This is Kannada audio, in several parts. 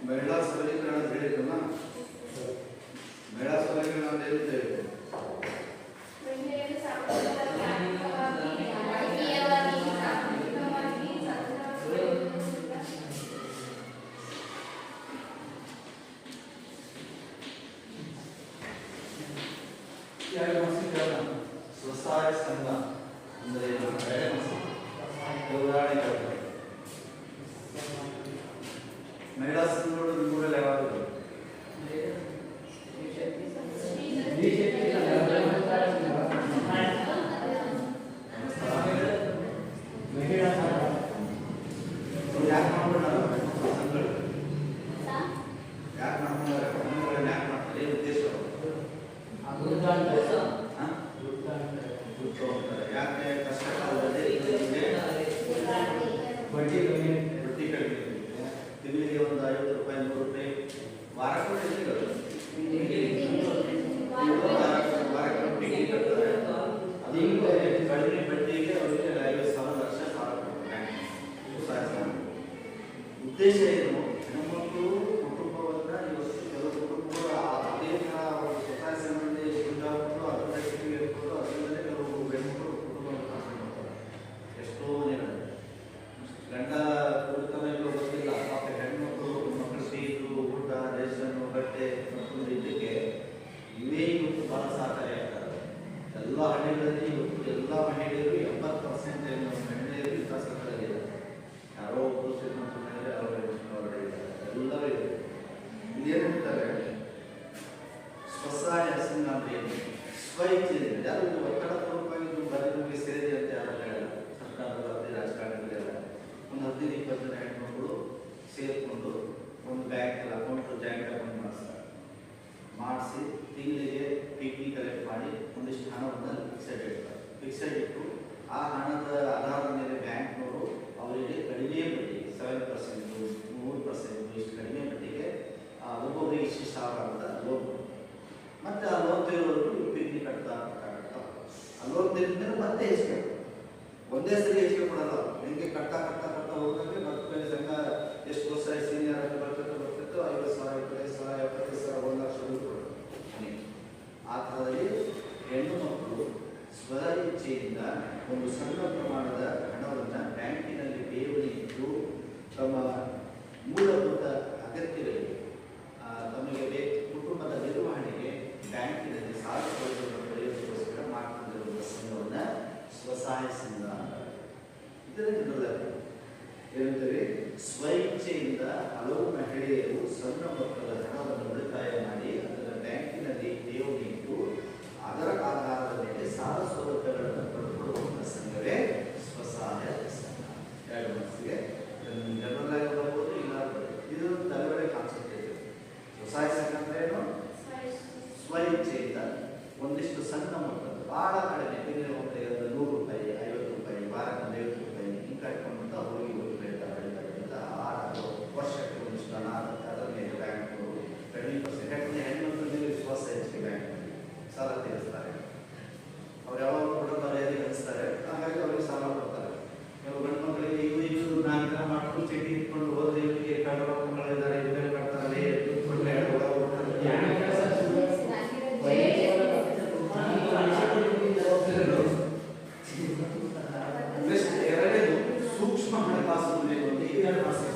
ಮಹಿಳಾ ಸಬಲೀಕರಣ ಅಂತ ಹೇಳಿದ್ರಲ್ಲ, ಮಹಿಳಾ ಸಬಲೀಕರಣ ಅಂತ ಹೇಳ್ತೇವೆ. ಸ್ವಸಹಾಯ ಸಂಘ ಅಂದರೆ ಉದಾಹರಣೆ ಮಹಿಳಾ ಸಂಘಗಳು ನಿಮ್ಮೂರಲ್ಲಿ ಯಾವಾಗಲೂ ಯಾಕೆ ಮಾಡ್ಕೊಂಡಾರ ಸಂಘಗಳು? ಯಾಕೆ ಮಾಡ್ಕೊಂಡಾರೆ? ಯಾಕೆ ಮಾಡ್ತಾರೆ? ಏನು ಉದ್ದೇಶ? ಯಾಕೆ ಕಷ್ಟ ಕಾಲದಲ್ಲಿ ಬಡ್ಡಿ ಕಡಿಮೆ ತಿಂಗಳಿಗೆ ಒಂದು 50 ರೂಪಾಯಿ 100 ರೂಪಾಯಿ ವಾರಕ್ಕೆ ಟಿಕೆಟ್ ಕಟ್ತಾರೆ. ಅದೀಗ ಕಡಿಮೆ ಬಡ್ಡಿಗೆ ಅವರಿಗೆ 50,000 ಲಕ್ಷ ಸಾಲ ಕೊಡ್ತಾರೆ. ಉದ್ದೇಶ ಏನು? ಹೆಣ್ಮಕ್ಳು ಕುಟುಂಬವನ್ನ ಇವತ್ತು ಕೆಲವು ಕುಟುಂಬಗಳು ಅದೇ ಸ್ವಸಹಾಯ ಸಂಘದಲ್ಲಿ ದುಡ್ಡಾಗ್ಬಿಟ್ಟು ಅದನ್ನ ಇಟ್ಕೊಂಡು ಅದರಿಂದಲೇ ಕೆಲವು ಹೆಣ್ಮಕ್ಳು ಕುಟುಂಬವನ್ನು ಕಾಪಾಡಿ ಮಾಡ್ತಾರೆ. ಎಷ್ಟೋ ಮನೆಗಳು ಗಂಡ ಕುಡಿತನಗಳು ಗೊತ್ತಿಲ್ಲ, ಪಾಪ ಹೆಣ್ಮಕ್ಳು ಮಕ್ಕಳ ಫೀಸು, ಊಟ, ರೇಷನ್ನು, ಬಟ್ಟೆ ಮಕ್ಕಳು ಇದಕ್ಕೆ ಇವೇ ಇವತ್ತು ಬಹಳ ಸಹಕಾರಿ ಆಗ್ತಾರೆ. ಎಲ್ಲ ಹಳ್ಳಿಗಳಲ್ಲಿ ಇವತ್ತು ಎಲ್ಲ ಮಹಿಳೆಯರು 70% ಮಹಿಳೆಯರು ವಿಕಾಸಗಳಿದ್ದಾರೆ. ಯಾರೋ ಒಬ್ಬರು ಶ್ರೀಮಂತ ಮಹಿಳೆ ಎಲ್ಲರೂ ಇದೆ. ಇದೇನಿರ್ತಾರೆ ಸ್ವಸಹಾಯ ಸಂಘ ಅಂದ್ರೆ ಏನು? ಸ್ವ ಇಚ್ಛೆಯಿಂದ ಯಾರು ಒತ್ತಡ ಪೂರ್ವಕವಾಗಿ ಬರೀ ಸೇರಿ ಅಂತ ಯಾರು ಹೇಳಲ್ಲ. ಸರ್ಕಾರದ ರಾಜಕಾರಣಿಗಳೆಲ್ಲ ಒಂದು 15-20 ಜನ ಹೆಣ್ಮಕ್ಳು ಸೇರಿಕೊಂಡು ಒಂದು ಬ್ಯಾಂಕ್ ಅಕೌಂಟ್ ಜಾಯಿಂಟ್ ಅಕೌಂಟ್ ಮಾಡಿಸಿ ತಿಂಗಳಿಗೆ ಪಿಗ್ನಿ ಕಲೆಕ್ಟ್ ಮಾಡಿ ಒಂದಿಷ್ಟು ಹಣವನ್ನು ಫಿಕ್ಸೆಡ್ ಇಟ್ಟು ಆ ಹಣದ ಆಧಾರದ ಮೇಲೆ ಬ್ಯಾಂಕ್ನವರು ಅವರಿಗೆ ಕಡಿಮೆ ಬಡ್ಡಿ 7%, 3% ಇಷ್ಟು ಕಡಿಮೆ ಬಡ್ಡಿಗೆ ಒಬ್ಬೊಬ್ಬರಿಗೆ ಇಷ್ಟು ಸಾವಿರ ಅಂತ ಲೋನ್, ಮತ್ತೆ ಆ ಲೋನ್ ತೆಗೆದವರು ಪಿಗ್ನಿ ಕಟ್ತಾ ಆ ಲೋನ್ ತೆಗೆದ ಮತ್ತೆ ಹೆಚ್ಚಿಗೆ ಒಂದೇ ಸರಿ ಹೆಚ್ಚಿಗೆ ಕೊಡಲ್ಲ. ಹೆಂಗೆ ಕಟ್ತಾ ಹೋದಂಗೆ ಮತ್ತೆ ಸಂಘ ಎಷ್ಟು ವರ್ಷ ಸೀನಿಯರ್ ಆಗಿ ಬರ್ತಿತ್ತು 50,000, 25,000, 75,000, 1 ಲಕ್ಷ ಕೊಡ್ತಾರೆ. ಆ ಥರದಲ್ಲಿ ಹೆಣ್ಣು ಮಕ್ಕಳು ಸ್ವ ಇಚ್ಛೆಯಿಂದ ಒಂದು ಸಣ್ಣ ಪ್ರಮಾಣದ ಹಣವನ್ನು ಬ್ಯಾಂಕಿನಲ್ಲಿ ಠೇವಣಿ ಇಟ್ಟು ತಮ್ಮ ಮೂಲಭೂತ ಅಗತ್ಯಗಳಿಗೆ ತಮಗೆ ಕುಟುಂಬದ ನಿರ್ವಹಣೆಗೆ ಬ್ಯಾಂಕಿನಲ್ಲಿ ಸಾಲ ಸೌಲಭ್ಯವನ್ನು ಪಡೆಯೋದಕ್ಕೋಸ್ಕರ ಮಾಡ್ಕೊಂಡಿರುವ ಸಂಘವನ್ನು ಸ್ವಸಹಾಯ ಸಂಘ ಅಂತಾರೆ. ಇದರಲ್ಲಿ ಏನಂದರೆ ಸ್ವ ಇಚ್ಛೆಯಿಂದ ಹಲವು ಮಹಿಳೆಯರು ಸಣ್ಣ ಮೊತ್ತದ ಹಣವನ್ನು ಉಳಿತಾಯ ಮಾಡಿ ಅದರ ಬ್ಯಾಂಕಿನಲ್ಲಿ ಠೇವಣಿ ಇಟ್ಟು ಅದರ ಆಧಾರದ ಮೇಲೆ ಸಾಲ ಸೌಲಭ್ಯಗಳನ್ನು ಪಡೆದುಕೊಳ್ಳುವಂತಹ ಸಂಘವೇ ಸ್ವಸಹಾಯ ಸಂಘ. 2 ಮಾರ್ಕ್ಸ್ಗೆ ಜನರಲ್ ಆಗಿ ಬರ್ಬೋದು, ಇಲ್ಲ ಇದು ತಲೆಬರೆ ಕಾನ್ಸೆಪ್ಟ್ ಇದೆ. ಸ್ವಸಹಾಯ ಸಂಘ ಅಂದ್ರೆ ಏನು? ಸ್ವ ಇಚ್ಛೆಯಿಂದ ಒಂದಿಷ್ಟು ಸಣ್ಣ ಮೊತ್ತ ಬಹಳ ಕಡಿಮೆ ತಿಂಗಳಿಗೆ 100 ರೂಪಾಯಿ, 50 ರೂಪಾಯಿ, ವಾರಕ್ಕೆ 50 ರೂಪಾಯಿ ಹಿಂಗೆ ಕಟ್ಕೊಂಡು ಹೋಗಿ ಬೆಳೀತಾ ವರ್ಷಕ್ಕೆ ಒಂದಿಷ್ಟು ಹಣ ಅದರ ಮೇಲೆ ಬ್ಯಾಂಕ್ಗಳು ಕಡಿಮೆ ಪರ್ಸೆಂಟ್ ಹೆಣ್ಮಕ್ಳ ವಿಶ್ವಾಸ ಹೆಚ್ಚಿಗೆ ಬ್ಯಾಂಕ್ನಲ್ಲಿ ಸಾಲ ತೀರಿಸ್ತಾರೆ. ಅವ್ರು ಯಾವಾಗ ಕೂಡ ಮರ್ಯಾದೆ ಗಳಿಸ್ತಾರೆ, ಹಾಗಾಗಿ ಅವ್ರಿಗೆ ಸಾಲ ಕೊಡ್ತಾರೆ. ಕೆಲವು ಗಂಡು ಮಕ್ಕಳಿಗೆ ಇದು ನಾನು ಇದನ್ನ ಮಾಡ್ಕೊಂಡು ಚೀಟಿ ಇಟ್ಕೊಂಡು ಹೋದ್ರೆ ಇವರಿಗೆ ಕಂಡು ಮಕ್ಕಳಿದ್ದಾರೆ ಇದನ್ನ ಕಟ್ತಾರೆ ಎರಡನೇದು ಸೂಕ್ಷ್ಮ ಹಣಕಾಸು ವಲಯದಲ್ಲಿ 2 ಮಾರ್ಕ್ಸ್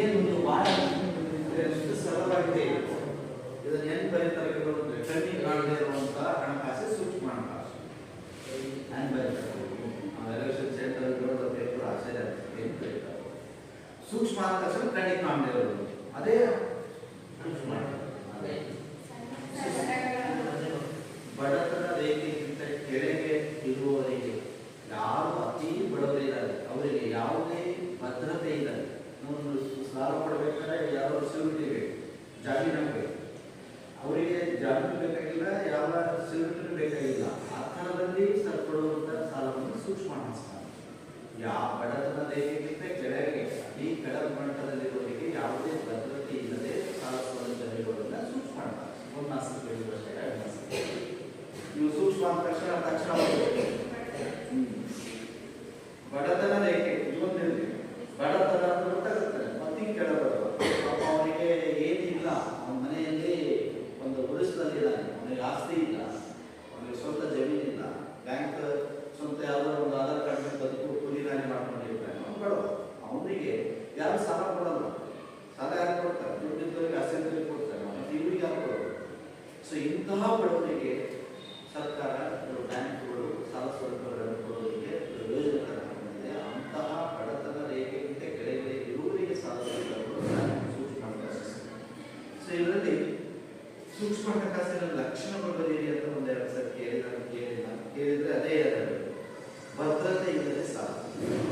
ಏನು ವಾರ ಸರಳವಾಗಿದೆ. ಇದನ್ನು ಏನು ಬರೀತಾರೆ ಕೆಲವೊಂದು ಕಣ್ಣಿಗೆ ಕಾಣದೇ ಇರುವಂತಹ ಹಣಕಾಸು ಸೂಕ್ಷ್ಮ ಹಣಕಾಸು ಏನು ಬರೀತಾರೆ. ಎಲೆಕ್ಷನ್ ಸೆಂಟರ್ ಪೇಪರ್ ಆಶ್ಚರ್ಯ ಏನು ಬರೀತಾರೆ. ಸೂಕ್ಷ್ಮ ಹಣಕಾಸು ಕಣ್ಣಿಗೆ ಕಾಣದೇ ಇರೋದು ಅದೇ ಬಡತನ ರೇಖೆಗಿಂತ ಕೆಳಗೆ ಇರುವವರಿಗೆ ಯಾರು ಅತಿ ಬಡವರಿದ್ದಾರೆ ಅವರಿಗೆ ಯಾವುದೇ ಭದ್ರತೆ ಇಲ್ಲ. ಸಾಲ ಕೊಡಬೇಕಾದ್ರೆ ಯಾವ ಸೆಕ್ಯೂರಿಟಿ ಬೇಕು, ಜಾಮೀನು ಬೇಕು. ಅವರಿಗೆ ಜಾಮೀನು ಬೇಕಾಗಿಲ್ಲ, ಯಾವ ಸೆಕ್ಯೂರಿಟಿ ಬೇಕಾಗಿಲ್ಲ. ಆ ಥರದಲ್ಲಿ ಕೊಡುವಂಥ ಸಾಲವನ್ನು ಸೂಕ್ಷ್ಮ ರೇಖೆಗಿಂತ ಕೆಳಗೆ ಈ ಕೆಳಮಟ್ಟದಲ್ಲಿರುವವರಿಗೆ ಯಾವುದೇ ಭದ್ರತೆ ಇಲ್ಲದೆ ಸಾಲ ಸೌಲಭ್ಯ ನೀಡುವುದನ್ನು ಸೂಕ್ಷ್ಮ ಅಂತಾರೆ. ಒಂದು ಮಾಸಕ್ಕೆ ಬೆಳೆಯುವಷ್ಟೇ, 2 ಮಾಸಕ್ಕೆ. ನೀವು ಸೂಕ್ಷ್ಮ ಅಂದ ತಕ್ಷಣ ಬಡತನ ರೇಖೆ ಇವತ್ತು ಹೇಳ್ತೀವಿ. ಬಡತನ ಅಂತ ಗೊತ್ತಾಗುತ್ತದೆ. ಮತ್ತೆ ಕೆಳಬಡವ ಪಾಪ ಅವನಿಗೆ ಏನಿಲ್ಲ, ಅವನ ಮನೆಯಲ್ಲಿ ಒಂದು ಗುಡಿಸಲಿದ್ದಾನೆ, ಅವನಿಗೆ ಆಸ್ತಿ ಇಲ್ಲ, ಅವನಿಗೆ ಸ್ವಂತ ಜಮೀನಿಲ್ಲ, ಬ್ಯಾಂಕ್ ಸ್ವಂತ ಯಾವುದೋ ಒಂದು ಆಧಾರ್ ಕಾರ್ಡ್ ಮೇಲೆ ಬದುಕು ಕೂಲಿನಾಲಿ ಮಾಡ್ಕೊಂಡಿರ್ತಾನೆ, ಅವನು ಬಡವ. ಅವನಿಗೆ ಯಾರು ಸಾಲ ಕೊಡಲ್ಲ. ಸಾಲ ಯಾರು ಕೊಡ್ತಾರೆ? ದುಡ್ಡಿದ್ದವರಿಗೆ ಅಸೆಂಬ್ಲಿ ಕೊಡ್ತಾರೆ, ಮತ್ತು ಇವರಿಗೆ ಯಾರು ಕೊಡೋದು? ಸೊ ಇಂತಹ ಬಡವರಿಗೆ ಸರ್ಕಾರ ಬ್ಯಾಂಕ್ಗಳು ಸಾಲ ಸೌಲಭ್ಯಗಳನ್ನು ಕೊಡೋದಕ್ಕೆ ಯೋಜನೆಗಳನ್ನು ಹಾಕೊಂಡಿದೆ. ಅಂತಹ ಬಡತನ ರೇಖೆಗಿಂತ ಕೆಳಗೆ ಇರುವವರಿಗೆ ಸಾಲ ಸೌಲಭ್ಯಗಳನ್ನು ಸೂಕ್ಷ್ಮ ಹಣಕಾಸು. ಸೊ ಇದರಲ್ಲಿ ಸೂಕ್ಷ್ಮ ಹಣಕಾಸಿನ ಲಕ್ಷಣಗಳು ಏರಿ ಅಂತ ಒಂದೆರಡು ಸರಿ ಕೇಳಿದ್ರೆ ಅದೇ ಎರಡು. ಭದ್ರತೆ ಇಲ್ಲದೆ ಸಾಲ,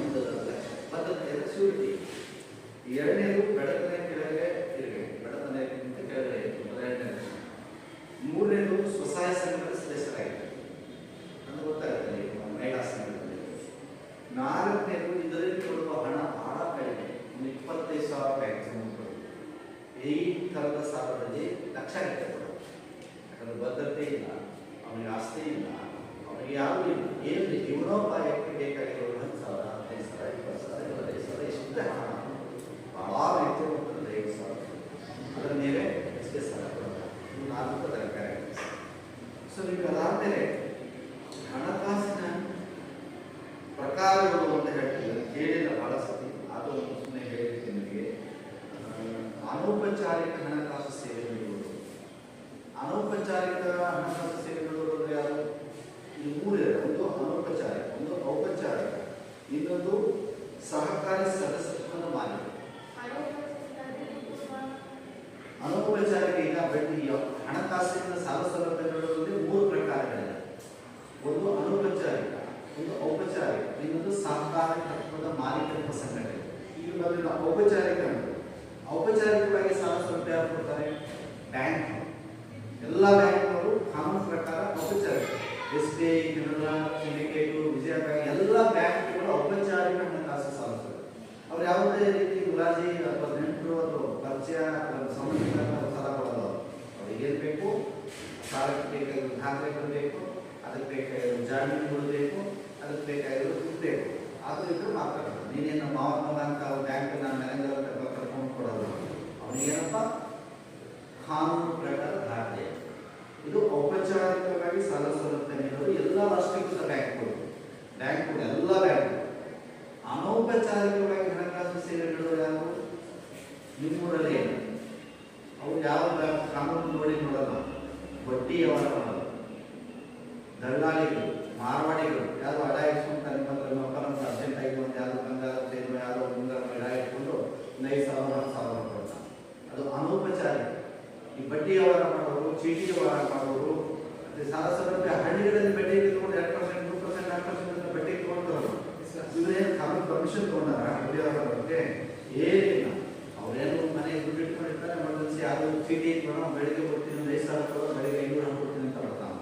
ಒಂದು ಲಕ್ಷಣ. ಭದ್ರತೆ ಅಂದರೆ ಸೂರಿಟಿ. ಎರಡನೇದು ಬಡತನ ಕೆಳಗೆ ಇರಬೇಕು, ಬಡತನಕ್ಕಿಂತ ಕೆಳಗೆ ಇರಬೇಕು, ಎರಡನೇ ಲಕ್ಷಣ. ಮೂರನೇದು ಸ್ವಸಹಾಯ ಸಂಘದ ಸದಸ್ಯರಾಗಿದ್ದಾರೆ, ಅದು ಗೊತ್ತಾಗುತ್ತೆ ಮಹಿಳಾ ಸಂಘದಲ್ಲಿ. ನಾಲ್ಕನೇದು ಇದರಲ್ಲಿ ಕೊಡುವ ಹಣ ಬಹಳ ಕಡಿಮೆ, 25,000 ಮ್ಯಾಕ್ಸಿಮಮ್ ಕೊಡುವುದು. ಈ ಥರದ ಸಾಲದಲ್ಲಿ ಲಕ್ಷ ಗಟ್ಟಲೆ ಕೊಡೋದು. ಯಾಕಂದ್ರೆ ಭದ್ರತೆ ಇಲ್ಲ, ಅವನಿಗೆ ಆಸ್ತಿ ಇಲ್ಲ, ಅವನಿಗೆ ಯಾವುದೂ ಇಲ್ಲ, ಏನು ಜೀವನೋಪಾಯಕ್ಕೆ ಬೇಕಾಗಿರೋ 10,000, 15,000, 20,000, 25,000 ಇಷ್ಟೇ ಹಣ. ಭಾಳ ವ್ಯಕ್ತಿ ಹೋಗ್ತದೆ 5,000, ಅದರ ಮೇಲೆ ಎಷ್ಟೇ ಸಾಲ ಕೊಡೋಲ್ಲ. ಇವು 4 ತರಕಾರಿ. ಸೊ ನಿಮ್ಗೆ ಅದಾದಮೇಲೆ ಹಣಕಾಸಿನ ಪ್ರಕಾರಗಳು ಅಂತ ಹೇಳ್ತೀವಿ, ಕೇಳಿಲ್ಲ ಭಾಳ ಸತಿ, ಅದು ಸುಮ್ಮನೆ ಹೇಳಿರ್ತೀನಿ ನಿಮಗೆ. ಅನೌಪಚಾರಿಕ ಹಣಕಾಸು ಸೇವೆ ನೀಡುವುದು. ಅನೌಪಚಾರಿಕ ಹಣಕಾಸು ಸೇವೆ ನೀಡುವುದು ಯಾರು? ಈ ಮೂರಿದೆ. ಒಂದು ಅನೌಪಚಾರಿಕ, ಒಂದು ಔಪಚಾರಿಕ, ಇನ್ನೊಂದು ಸಹಕಾರಿ ಸದಸ್ಯತ್ವದ ಮಾಲೀಕ. ಅನೌಪಚಾರಿಕ ಈಗ ಬಡ್ಡಿ ಹಣಕಾಸಿನ ಸಾಲ ಸೌಲಭ್ಯ ನೀಡುವುದರಲ್ಲಿ 3 ಪ್ರಕಾರಗಳಿವೆ. ಒಂದು ಅನೌಪಚಾರಿಕ, ಒಂದು ಔಪಚಾರಿಕ, ಇನ್ನೊಂದು ಸಹಕಾರಿ ತತ್ವದ ಮಾಲೀಕತ್ವ ಸಂಘಟನೆ. ಈಗ ಮೊದಲಿನ ಔಪಚಾರಿಕ. ಔಪಚಾರಿಕವಾಗಿ ಸಾಲ ಸೌಲಭ್ಯ ಕೊಡ್ತಾರೆ ಬ್ಯಾಂಕ್. ಎಲ್ಲ ಬ್ಯಾಂಕ್ನವರು ಕಾನೂನು ಪ್ರಕಾರ ಔಪಚಾರಿಕ. SBI, ಕೆನರಾ, ಸಿಂಡಿಕೇಟು, ವಿಜಯ ಬ್ಯಾಂಕ್, ಎಲ್ಲ ಬ್ಯಾಂಕ್ಗಳು ಔಪಚಾರಿಕ ಹಣಕಾಸು ಸಾಲ ಸೌಲಭ್ಯ. ಅವ್ರು ಯಾವುದೇ ರೀತಿ ಗುಲಾಜಿ ಅಥವಾ ನೆಂಟರು ಅಥವಾ ಪರಿಚಯ ಸಂಬಂಧಿತ ಸಾಲ ಕೊಡೋದು. ಅವ್ರಿಗೆ ಏನು ಬೇಕು? ಸಾಲಕ್ಕೆ ಬೇಕಾಗಿರೋ ದಾಖಲೆಗಳು ಬೇಕು, ಅದಕ್ಕೆ ಬೇಕಾಗಿರೋ ಜಾಮೀನುಗಳು ಬೇಕು, ಅದಕ್ಕೆ ಬೇಕಾಗಿರೋ ದುಡ್ಡು ಬೇಕು. ಅದು ಇದ್ರೆ ಮಾತಾಡೋದು. ನೀನೇನು ಮಾವನ ಅಂತ ಬ್ಯಾಂಕ್ ನಾನು ಮ್ಯಾನೇಜರ್ ಕರ್ಕೊಂಡು ಕೊಡೋದು. ಅವನಿಗೇನಪ್ಪ? ಕಾನೂನು ಪ್ರಕಾರ ದಾಖಲೆ. ಇದು ಔಪಚಾರಿಕವಾಗಿ ಸಾಲ ಸೌಲಭ್ಯ ನೀಡೋದು ಎಲ್ಲ ರಾಷ್ಟ್ರೀಕೃತ ಬ್ಯಾಂಕ್ಗಳು, ಎಲ್ಲ ಬ್ಯಾಂಕ್ಗಳು. ಅನೌಪಚಾರಿಕವಾಗಿ ಹಣಕಾಸು ಸೇವೆ ನೀಡೋದು ಯಾರು? ನಿಮ್ಮೂರಲ್ಲೇ. ಅವ್ರು ಯಾವ ಕಾನೂನು ನೋಡಿ ನೋಡಲ್ಲ, ಬಡ್ಡಿ ವ್ಯವಹಾರ ಮಾಡಲ್ಲ. ದಳ್ಳಾಳಿಗಳು, ಮಾರವಾಡಿಗಳು, ಯಾರು ಅಡ ಇಟ್ಕೊಂತಾರೆ, ನಿಮ್ಮ ಅಪ್ಪನಂತ ಅರ್ಜೆಂಟ್ ಆಗಿ ಒಂದು ಯಾರು ಬಂಗಾರ ಸೇರು ಯಾರೋ ಮುಂಗಾರ ಅಡ ಇಟ್ಕೊಂಡು 5,000, 10,000 ಕೊಡ್ತಾರೆ. ಅದು ಅನೌಪಚಾರಿಕ. ಈ ಬಡ್ಡಿ ವ್ಯವಹಾರ ಮಾಡೋರು, ಚೀಟಿ ವ್ಯವಹಾರ ಮಾಡೋರು, ಮತ್ತು ಸಾಲ ಸೌಲಭ್ಯ ಹಳ್ಳಿಗಳಲ್ಲಿ ಬಡ್ಡಿ ಇಟ್ಕೊಂಡು 2%, 3%, 4% ಬಡ್ಡಿ ಇಟ್ಕೊಳ್ತಾರಲ್ಲ, ಇವರೇನು ಕಾನೂನು ಪರ್ಮಿಷನ್ ತೊಗೊಂಡಾರ ಬಡ್ಡಿ ವ್ಯವಹಾರ ಬಗ್ಗೆ? ಏನಿಲ್ಲ. ಅವರೇನು ಮನೆಗೆ ದುಡ್ಡು ಇಟ್ಕೊಂಡಿರ್ತಾರೆ, ಎಮರ್ಜೆನ್ಸಿ ಯಾರು ಚೀಟಿ ಇಟ್ಕೊಂಡು ಬೆಳಿಗ್ಗೆ ಕೊಡ್ತೀನಿ 5,000 ಕೊಡೋ, ಬೆಳಿಗ್ಗೆ 500 ಕೊಡ್ತೀನಿ ಅಂತ ಬರ್ತಾನೆ.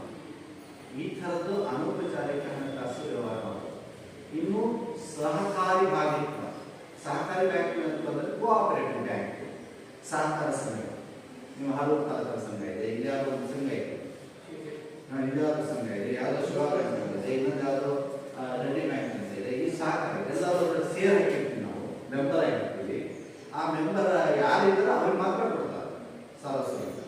ಈ ಥರದ್ದು ಅನೌಪಚಾರಿಕ ಹಣಕಾಸು ವ್ಯವಹಾರ ಮಾಡೋದು. ಇನ್ನು ಸಹಕಾರಿ ಭಾಗಿತ್ವ. ಸಹಕಾರಿ ಬ್ಯಾಂಕ್ ಅಂತಂದರೆ ಕೋಆಪರೇಟಿವ್ ಬ್ಯಾಂಕ್, ಸಹಕಾರ ಸಂಘ. ನೀವು ಹಾಲು ಉತ್ಪಾದಕರ ಸಂಘ ಇದೆ, ಇಲ್ಲಿ ಯಾವುದೋ ಒಂದು ಸಂಘ ಇದೆ, ಇಲ್ಲಿ ಯಾವುದೋ ಸಂಘ ಇದೆ, ಯಾವುದೋ ಶುಗರ್ ಬ್ಯಾಂಕ್ ಇದೆ, ಇನ್ನೊಂದು ಯಾವುದೋ ರೆಡ್ಡಿ ಬ್ಯಾಂಕ್ ಅಂತ ಇದೆ. ಈ ಸಹಕಾರ ಎಲ್ಲರೂ ಸೇರ್ ಹಾಕಿರ್ತೀವಿ, ನಾವು ಮೆಂಬರ್ ಆಗಿರ್ತೀವಿ. ಆ ಮೆಂಬರ್ ಯಾರಿದ್ದಾರೆ ಅವ್ರಿಗೆ ಮಾತ್ರ ಕೊಡ್ತಾರೆ ಸಾಲ ಸೌಲಭ್ಯ.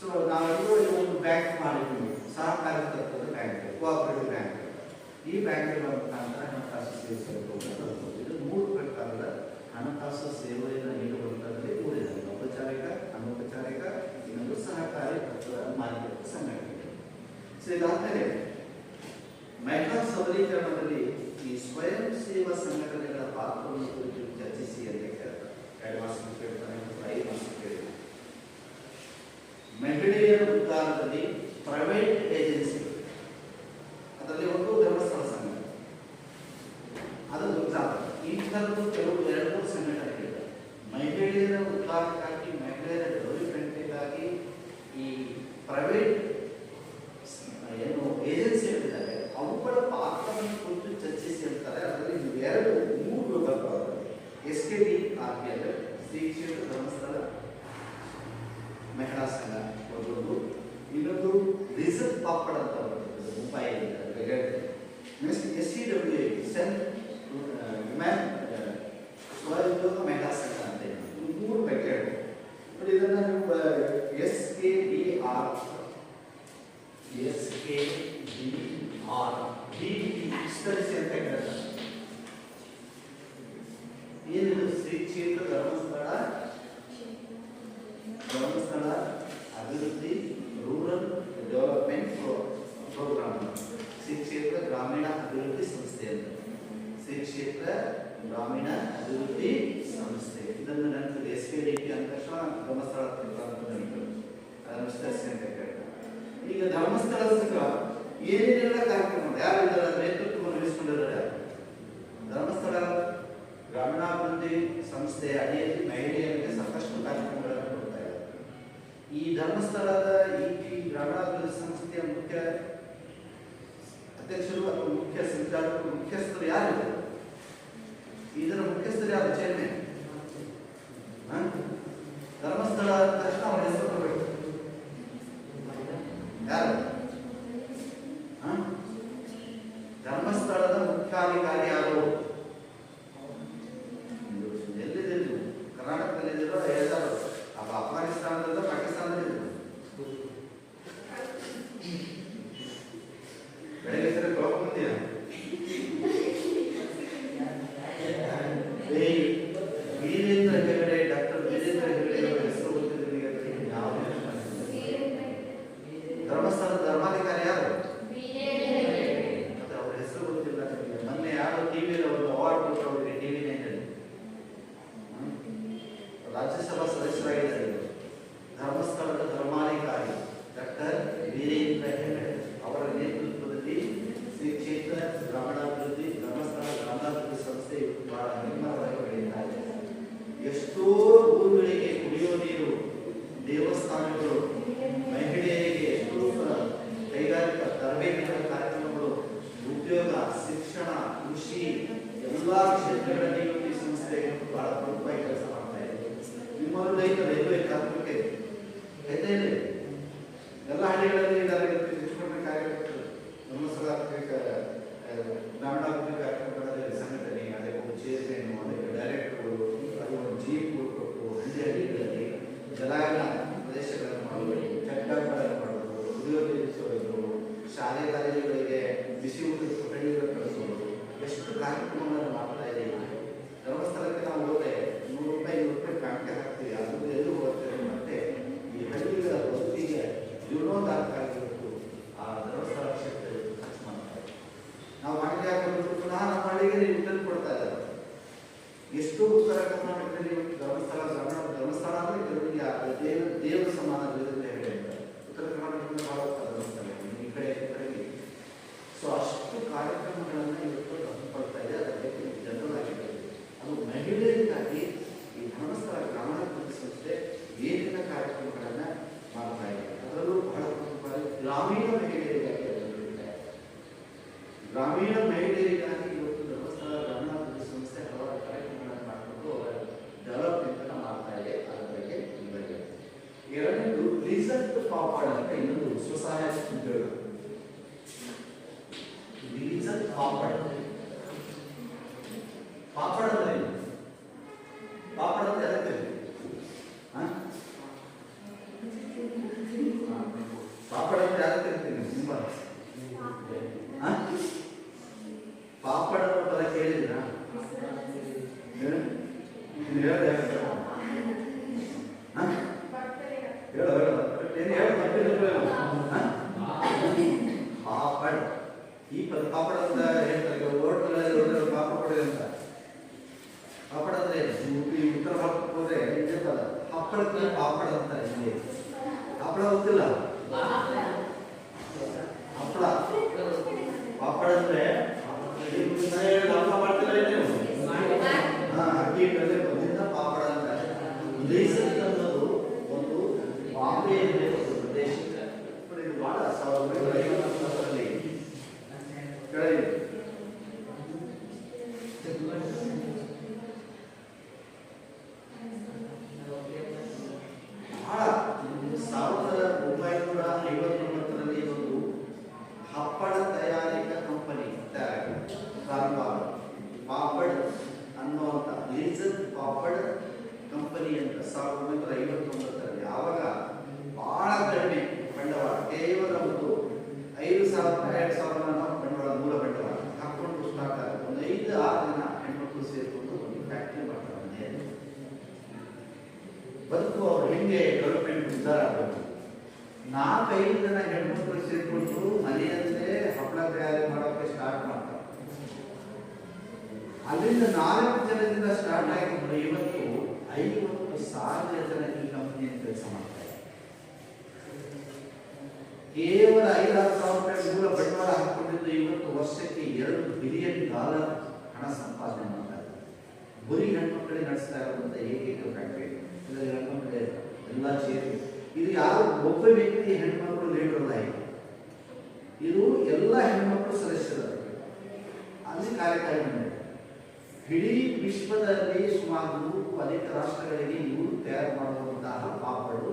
ಸೊ ನಾವೆಲ್ಲರೂ ಒಂದು ಬ್ಯಾಂಕ್ ಮಾಡಿದ್ದೀವಿ, ಸಹಕಾರಿ ತತ್ವದ ಬ್ಯಾಂಕ್, ಕೋಆಪರೇಟಿವ್ ಬ್ಯಾಂಕ್. ಈ ಬ್ಯಾಂಕ್ಗಳ ಮುಖಾಂತರ ಹಣಕಾಸು ಸೇವೆ ಸೌಲಭ್ಯವನ್ನು. ಇದು 3 ಪ್ರಕಾರದ ಹಣಕಾಸು ಸೇವೆಯನ್ನು ನೀಡುವಂಥದ್ದಲ್ಲಿ 3 ಇದೆ: ಔಪಚಾರಿಕ, ಅನೌಪಚಾರಿಕ, ಇನ್ನೊಂದು ಸಹಕಾರಿ ತತ್ವದ ಮಾಲೀಕತ್ವ ಸಂಘಟನೆ. ಸೊ ಇದಾದ್ಮೇಲೆ ಮಹಿಳಾ ಸಬಲೀಕರಣದಲ್ಲಿ ಈ ಸ್ವಯಂ ಸೇವಾ ಸಂಘಟನೆಗಳ ಪಾತ್ರವನ್ನು ಕುರಿತು ಚರ್ಚಿಸಿ ಅಂತ ಕೇಳ್ತಾರೆ. 2 ಮಾಸಕ್ಕೆ ಕೇಳ್ತಾನೆ, 5 ಮಾಸಕ್ಕೆ ಕೇಳ್ತಾನೆ. ಮಹಿಳೆಯರ ಉದ್ಧಾರದಲ್ಲಿ ಪ್ರೈವೇಟ್ ಏಜೆನ್ಸಿ, ಅದರಲ್ಲಿ ಒಂದು ಧರ್ಮಸ್ಥಳ ಸಂಘ, ಅದು ಉದ್ಧಾರ. ಈ ಥರದ್ದು ಕೆಲವು 2-3 ಸಂಘಟನೆಗಳಿವೆ. ಮಹಿಳೆಯರ ಉದ್ಧಾರಕ್ಕಾಗಿ, ಮಹಿಳೆಯರ ಡೆವಲಪ್ಮೆಂಟಿಗಾಗಿ ಈ ಪ್ರೈವೇಟ್ ಏನು ಏಜೆನ್ಸಿಗಳಿದ್ದಾವೆ, ಅವುಗಳ ಪಾತ್ರವನ್ನು ಕುರಿತು ಚರ್ಚಿಸಿ ಅಂತಾರೆ. ಅದರಲ್ಲಿ 2-3 ವಿಭಾಗ. ಸೆಲ್ಫ್ ವುಮೆನ್ ಸ್ವಉದ್ಯೋಗ ಮಹಿಳಾ ಸಂಘ ಅಂತ ಇದೆ. ಈ 3 ಬಗ್ಗೆ ನೋಡಿ. ಇದನ್ನ ನೀವು SKDR ವಿಸ್ತರಿಸಿ ಅಂತ ಹೇಳ್ತಾರೆ. ಏನಿದು? ಶ್ರೀ ಕ್ಷೇತ್ರ ಧರ್ಮಸ್ಥಳ ಅಭಿವೃದ್ಧಿ ರೂರಲ್ ಡೆವಲಪ್ಮೆಂಟ್ ಪ್ರೋಗ್ರಾಮ್, ಶ್ರೀ ಕ್ಷೇತ್ರ ಗ್ರಾಮೀಣ ಅಭಿವೃದ್ಧಿ ಸಂಸ್ಥೆ ಅಂತ. ಶ್ರೀ ಕ್ಷೇತ್ರ ಗ್ರಾಮೀಣ ಅಭಿವೃದ್ಧಿ ಸಂಸ್ಥೆ ಇದನ್ನು ನೆನಪಿದೆ. SKDP ಅಂತ ತಕ್ಷಣ ಧರ್ಮಸ್ಥಳ ಅಂತ ನೆನಪಿದೆ. ಅದನ್ನು ವಿಸ್ತರಿಸಿ ಅಂತ ಹೇಳ್ತಾರೆ. ಈಗ ಧರ್ಮಸ್ಥಳ ಸಂಘ ಏನೇನೆಲ್ಲ ಕಾರ್ಯಕ್ರಮ ಯಾರು ಇದರ ನೇತೃತ್ವವನ್ನು ವಹಿಸಿಕೊಂಡಿದ್ದಾರೆ? ಧರ್ಮಸ್ಥಳ ಗ್ರಾಮೀಣಾಭಿವೃದ್ಧಿ ಸಂಸ್ಥೆಯ ಅಡಿಯಲ್ಲಿ ಮಹಿಳೆಯರಿಗೆ ಸಾಕಷ್ಟು ಕಾರ್ಯಕ್ರಮಗಳನ್ನು ಕೊಡ್ತಾ ಇದ್ದಾರೆ. ಈ ಧರ್ಮಸ್ಥಳದ ಈ ಗ್ರಾಮೀಣಾಭಿವೃದ್ಧಿ ಸಂಸ್ಥೆಯ ಮುಖ್ಯ ಅಧ್ಯಕ್ಷರು ಅಥವಾ ಮುಖ್ಯ ಸಂಚಾಲಕರು ಮುಖ್ಯಸ್ಥರು ಯಾರಿದ್ದಾರೆ? ಇದರ ಮುಖ್ಯಸ್ಥರು ಯಾರು? ಚೇರ್ಮನ್. ಧರ್ಮಸ್ಥಳ ಅಂದ ತಕ್ಷಣ ಅವರ ಹೆಸರು ಬರಬೇಕು. ಯಾರು? ಧರ್ಮಸ್ಥಳದ ಮುಖ್ಯಾಧಿಕಾರಿ ಯಾರು? ಎಲ್ಲಿದ್ರು? ಕರ್ನಾಟಕದಲ್ಲಿದ್ದರು, ಹೇಳ್ತಾರೋ ಅಫ್ಘಾನಿಸ್ತಾನದಲ್ಲ, ಪಾಕಿಸ್ತಾನದಲ್ಲಿದ್ದರು. ಬೆಳಗ್ಗೆ ಸರಿ ತೊಳ್ಕೊಂತೀಯ ವೀರೇಂದ್ರ ಹೆಗಡೆ, ಡಾಕ್ಟರ್ ವೀರೇಂದ್ರ ಹೆಗಡೆ ಅವರ ಹೆಸರು ಗೊತ್ತಿದೆ ನಿಮಗೆ? ಧರ್ಮಸ್ಥಳದ ಧರ್ಮಾಧಿಕಾರಿ ಯಾರು? ಮತ್ತೆ ಅವರ ಹೆಸರು ಗೊತ್ತಿಲ್ಲ ನಿಮಗೆ. ಮೊನ್ನೆ ಯಾರು ಟಿವಿಯಲ್ಲಿ ಒಂದು ಅವಾರ್ಡ್ ಕೊಟ್ಟರು ಅವರಿಗೆ, ಟಿವಿನಲ್ಲಿ ರಾಜ್ಯಸಭಾ ಸದಸ್ಯರಾಗಿದ್ದಾರೆ. ಧರ್ಮಸ್ಥಳದ ಧರ್ಮಾಧಿಕಾರಿ ಡಾಕ್ಟರ್ ವೀರೇಂದ್ರ ಹೆಗಡೆ ಅವರ ನೇತೃತ್ವದಲ್ಲಿ ಶ್ರೀ ಕ್ಷೇತ್ರ ಗ್ರಾಮೀಣಾಭಿವೃದ್ಧಿ ಧರ್ಮಸ್ಥಳ ಗ್ರಾಮೀಣಾಭಿವೃದ್ಧಿ ಸಂಸ್ಥೆ ಬಹಳ ನಿರ್ಮಾಣವಾಗಿ ಬೆಳೆಯುತ್ತಾ ಇದೆ. ಎಷ್ಟೋ ಊರುಗಳಿಗೆ ಕುಡಿಯುವ ನೀರು, ದೇವಸ್ಥಾನಗಳು, ಮಹಿಳೆಯರಿಗೆ ಎಷ್ಟೋ ಕೈಗಾರಿಕಾ ತರಬೇತಿಗಳ ಕಾರ್ಯಕ್ರಮಗಳು, ಉದ್ಯೋಗ, ಶಿಕ್ಷಣ, ಕೃಷಿ ಎಲ್ಲಾ ಕ್ಷೇತ್ರಗಳಲ್ಲಿ ಈ ಸಂಸ್ಥೆ ಬಹಳ ಪ್ರಮುಖವಾಗಿ ಕೆಲಸ ಮಾಡ್ತಾ ಇದೆ. ನಿಮ್ಮವರು ರೈಲ್ವೆ ಕಾರ್ಮಿಕರಿಗೆ ಹೆದೆಯಿದೆ. ಎಲ್ಲ ಹಳ್ಳಿಗಳಲ್ಲಿ ಕಾರ್ಯಕ್ರಮಗಳು ಧರ್ಮಸ್ಥಳ ಗ್ರಾಮೀಣಾಭಿವೃದ್ಧಿ ಕಾರ್ಯಕ್ರಮಗಳಲ್ಲಿ ಸಂಘಟನೆ, ಅದಕ್ಕೆ ಚೇರ್ಮನ್, ಅದಕ್ಕೆ ಡೈರೆಕ್ಟರ್ಗಳು, ಅದಕ್ಕೆ ಜೀಪ್ ಕೊಟ್ಟು ಹಳ್ಳಿಗಳಲ್ಲಿ ಜಲಾನಯನ ಪ್ರದೇಶಗಳನ್ನು ಮಾಡುವುದು, ಚಟ್ಟಗಳನ್ನು ಮಾಡುವುದು, ಉದ್ಯೋಗ ಹೆಚ್ಚಿಸುವುದು, ಶಾಲೆ ಕಾಲೇಜುಗಳಿಗೆ ಬಿಸಿ ಊಟದ ಕೊಠಡಿಗಳನ್ನು ಕಳಿಸುವುದು, ಎಷ್ಟು ಕಾರ್ಯಕ್ರಮಗಳನ್ನು ಮಾಡ್ತಾ ಇದೆ. ಧರ್ಮಸ್ಥಳಕ್ಕೆ ನಾವು ಹೋದರೆ ₹100 ಕಾಣಿಕೆ ಹಾಕ್ತೀವಿ, ಅದು ಎಲ್ಲೂ ಹೋಗ್ತೇವೆ. ಮತ್ತೆ ಈ ಹಳ್ಳಿಗಳ ಬದುಕಿಗೆ ಜೀರ್ಣೋದ್ಧಾರಕ್ಕಾಗಿತ್ತು ಆ ಧರ್ಮಸ್ಥಳ ಕ್ಷೇತ್ರ ಖರ್ಚು ಮಾಡ್ತಾರೆ. ನಾವು ಮಾಡಿಕೆ ಹಾಕೋದು ಪುನಃ ನಮ್ಮ ಹಳ್ಳಿಗೆ ರಿಟರ್ನ್ ಕೊಡ್ತಾ ಇದ್ದಾರೆ. ಎಷ್ಟು ಉತ್ತರ ಕರ್ನಾಟಕದಲ್ಲಿ ಧರ್ಮಸ್ಥಳ ಧರ್ಮಸ್ಥಳ ಅಂದರೆ ಕೆಲವರಿಗೆ ದೇವರ ಸಮಾನ ಹೇಳ್ತಾರೆ. ಉತ್ತರ ಕರ್ನಾಟಕದಿಂದ ಬಹಳ ಧರ್ಮಸ್ಥಳ ಈ ಕಡೆಗೆ. ಸೊ ಅಷ್ಟು ಕಾರ್ಯಕ್ರಮಗಳನ್ನು ಇವತ್ತು ಹಮ್ಮಿಕೊಳ್ತಾ ಇದೆ. ಅದಕ್ಕೆ ಜನರಲ್ ಆಗಿದೆ. ಅದು ಮಹಿಳೆಯರಿಗಾಗಿ ಈ ಧರ್ಮಸ್ಥಳ ಗ್ರಾಮೀಣಾಭಿವೃದ್ಧಿ ಸಂಸ್ಥೆ ಏನೇನ ಕಾರ್ಯಕ್ರಮಗಳನ್ನು ಮಾಡ್ತಾ ಇದೆ. ಅದರಲ್ಲೂ ಬಹಳ ಪ್ರಮುಖವಾಗಿ ಗ್ರಾಮೀಣ ಮಹಿಳೆಯರಿಗಾಗಿ ಗ್ರಾಮೀಣ ಮಹಿಳೆಯರಿಗಾಗಿ ಇವತ್ತು ಧರ್ಮಸ್ಥಳ ಗ್ರಾಮೀಣಾಭಿವೃದ್ಧಿ ಸಂಸ್ಥೆ ಹಲವಾರು ಕಾರ್ಯಕ್ರಮಗಳನ್ನು ಮಾಡಿಕೊಂಡು ಅವರ ಡೆವಲಪ್ಮೆಂಟ್ ಅನ್ನು ಮಾಡ್ತಾ ಇದೆ. ಅದರ ಬಗ್ಗೆ ನಿಮಗೆ ಎರಡನೇದು ರಿಸಲ್ಟ್ ಪಾಪಡ್ ಅಂತ ಇನ್ನೊಂದು ಸ್ವಸಹಾಯ ಉದ್ಯೋಗ. ರಿಸಲ್ಟ್ ಪಾಪಡ್ ಪಾಪಡ್ ಅಂದ್ರೆ ಪಾಪಡ್ ಅಂತ ಯಾಕೆ ಪಾಪಡ್ ಅಂತ ಯಾಕೆ ಕರಿತೀವಿ? ನಿಮ್ಮ ಪಾಪಡ್ ಅನ್ನೋ ಪದ ಕೇಳಿದ್ರ? ಪಾಪಡ್ ಈ ಪದ ಪಾಪಡ್ ಅಂತ ಹೇಳ್ತಾರೆ. ಹೋಟೆಲ್ ಪಾಪಡ್ ಕೊಡಿ ಅಂತ. ಪಾಪಡ್ ಅಂದ್ರೆ ಉತ್ತರ ಭಾರತಕ್ಕೆ ಹೋದ್ರೆ ಇದೇ ಪದ. ಹಪ್ಪಳಕ್ಕೆ ಪಾಪಡ್ ಅಂತ ಇದೆ. ಹಪ್ಪಳ ಗೊತ್ತಿಲ್ಲ? ಹಪ್ಪಳ ಪಾಪಡ ಅಂದ್ರೆ ಹಬ್ಬ ಮಾಡ್ತಿಲ್ಲ ನೀವು? ಅಕ್ಕಿ ಬಂದಿಂದ ಪಾಪಡ ಅಂತ. ರಿಸಲ್ಟ್ ಅನ್ನೋದು ಒಂದು ಬಾಂಬೆ ಒಂದು ಪ್ರದೇಶ. ಇದು ಬಹಳ 1959ರಲ್ಲಿ ಕೆಳಗಿದೆ. ಬಹಳ 1959ರಲ್ಲಿ ಒಂದು ಹಪ್ಪಳ ತಯಾರಿಕಾ ಕಂಪನಿ ಪ್ರಾರಂಭ ಆಗುತ್ತೆ. ಬದುಕು ಅವ್ರು ಹೆಂಗೆ ಡೆವಲಪ್ಮೆಂಟ್ ಉದ್ಧಾರ ಆಗಬೇಕು. 4-5 ಜನ ಹೆಣ್ಮಕ್ಳು ಸೇರಿಕೊಂಡು ಮನೆಯಲ್ಲೇ ಹಪ್ಪಳ ತಯಾರಿ ಮಾಡೋಕ್ಕೆ ಸ್ಟಾರ್ಟ್ ಮಾಡ್ತಾರೆ. ಅಲ್ಲಿಂದ 4 ಜನದಿಂದ ಸ್ಟಾರ್ಟ್ ಆಗಿದ್ರು ಇವತ್ತು 50,000 ಜನ ಈ ಕಂಪನಿಯಲ್ಲಿ ಕೆಲಸ ಮಾಡ್ತಾರೆ. ಕೇವಲ 5-6 ಸಾವಿರ ರೂಪಾಯಿ ಮೂಲ ಬಂಡವಾಳ ಹಾಕಿಕೊಂಡಿದ್ದು ಇವತ್ತು ವರ್ಷಕ್ಕೆ $2 ಬಿಲಿಯನ್ ಹಣ ಸಂಪಾದನೆ ಮಾಡ್ತಾರೆ. ಬರೀ ಹೆಣ್ಮಕ್ಕಳೇ ನಡೆಸ್ತಾ ಇರುವಂತ ಏಕೈಕ ಫ್ಯಾಕ್ಟರಿ ಹೆಣ್ಮಕ್ಳೇ ಎಲ್ಲ ಸೇರಿ. ಇದು ಯಾರು ಒಬ್ಬ ವ್ಯಕ್ತಿ ಹೆಣ್ಮಕ್ಳು ಲೀಡರ್ ಇಲ್ಲ, ಇದು ಎಲ್ಲ ಹೆಣ್ಮಕ್ಳು ಸದಸ್ಯರು ಅಲ್ಲಿ ಕಾರ್ಯಕ್ರಮ. ಇಡೀ ವಿಶ್ವದಲ್ಲಿ ಸುಮಾರು ಅನೇಕ ರಾಷ್ಟ್ರಗಳಿಗೆ ಇವರು ತಯಾರು ಮಾಡುವಂತಹ ಪಾಪಗಳು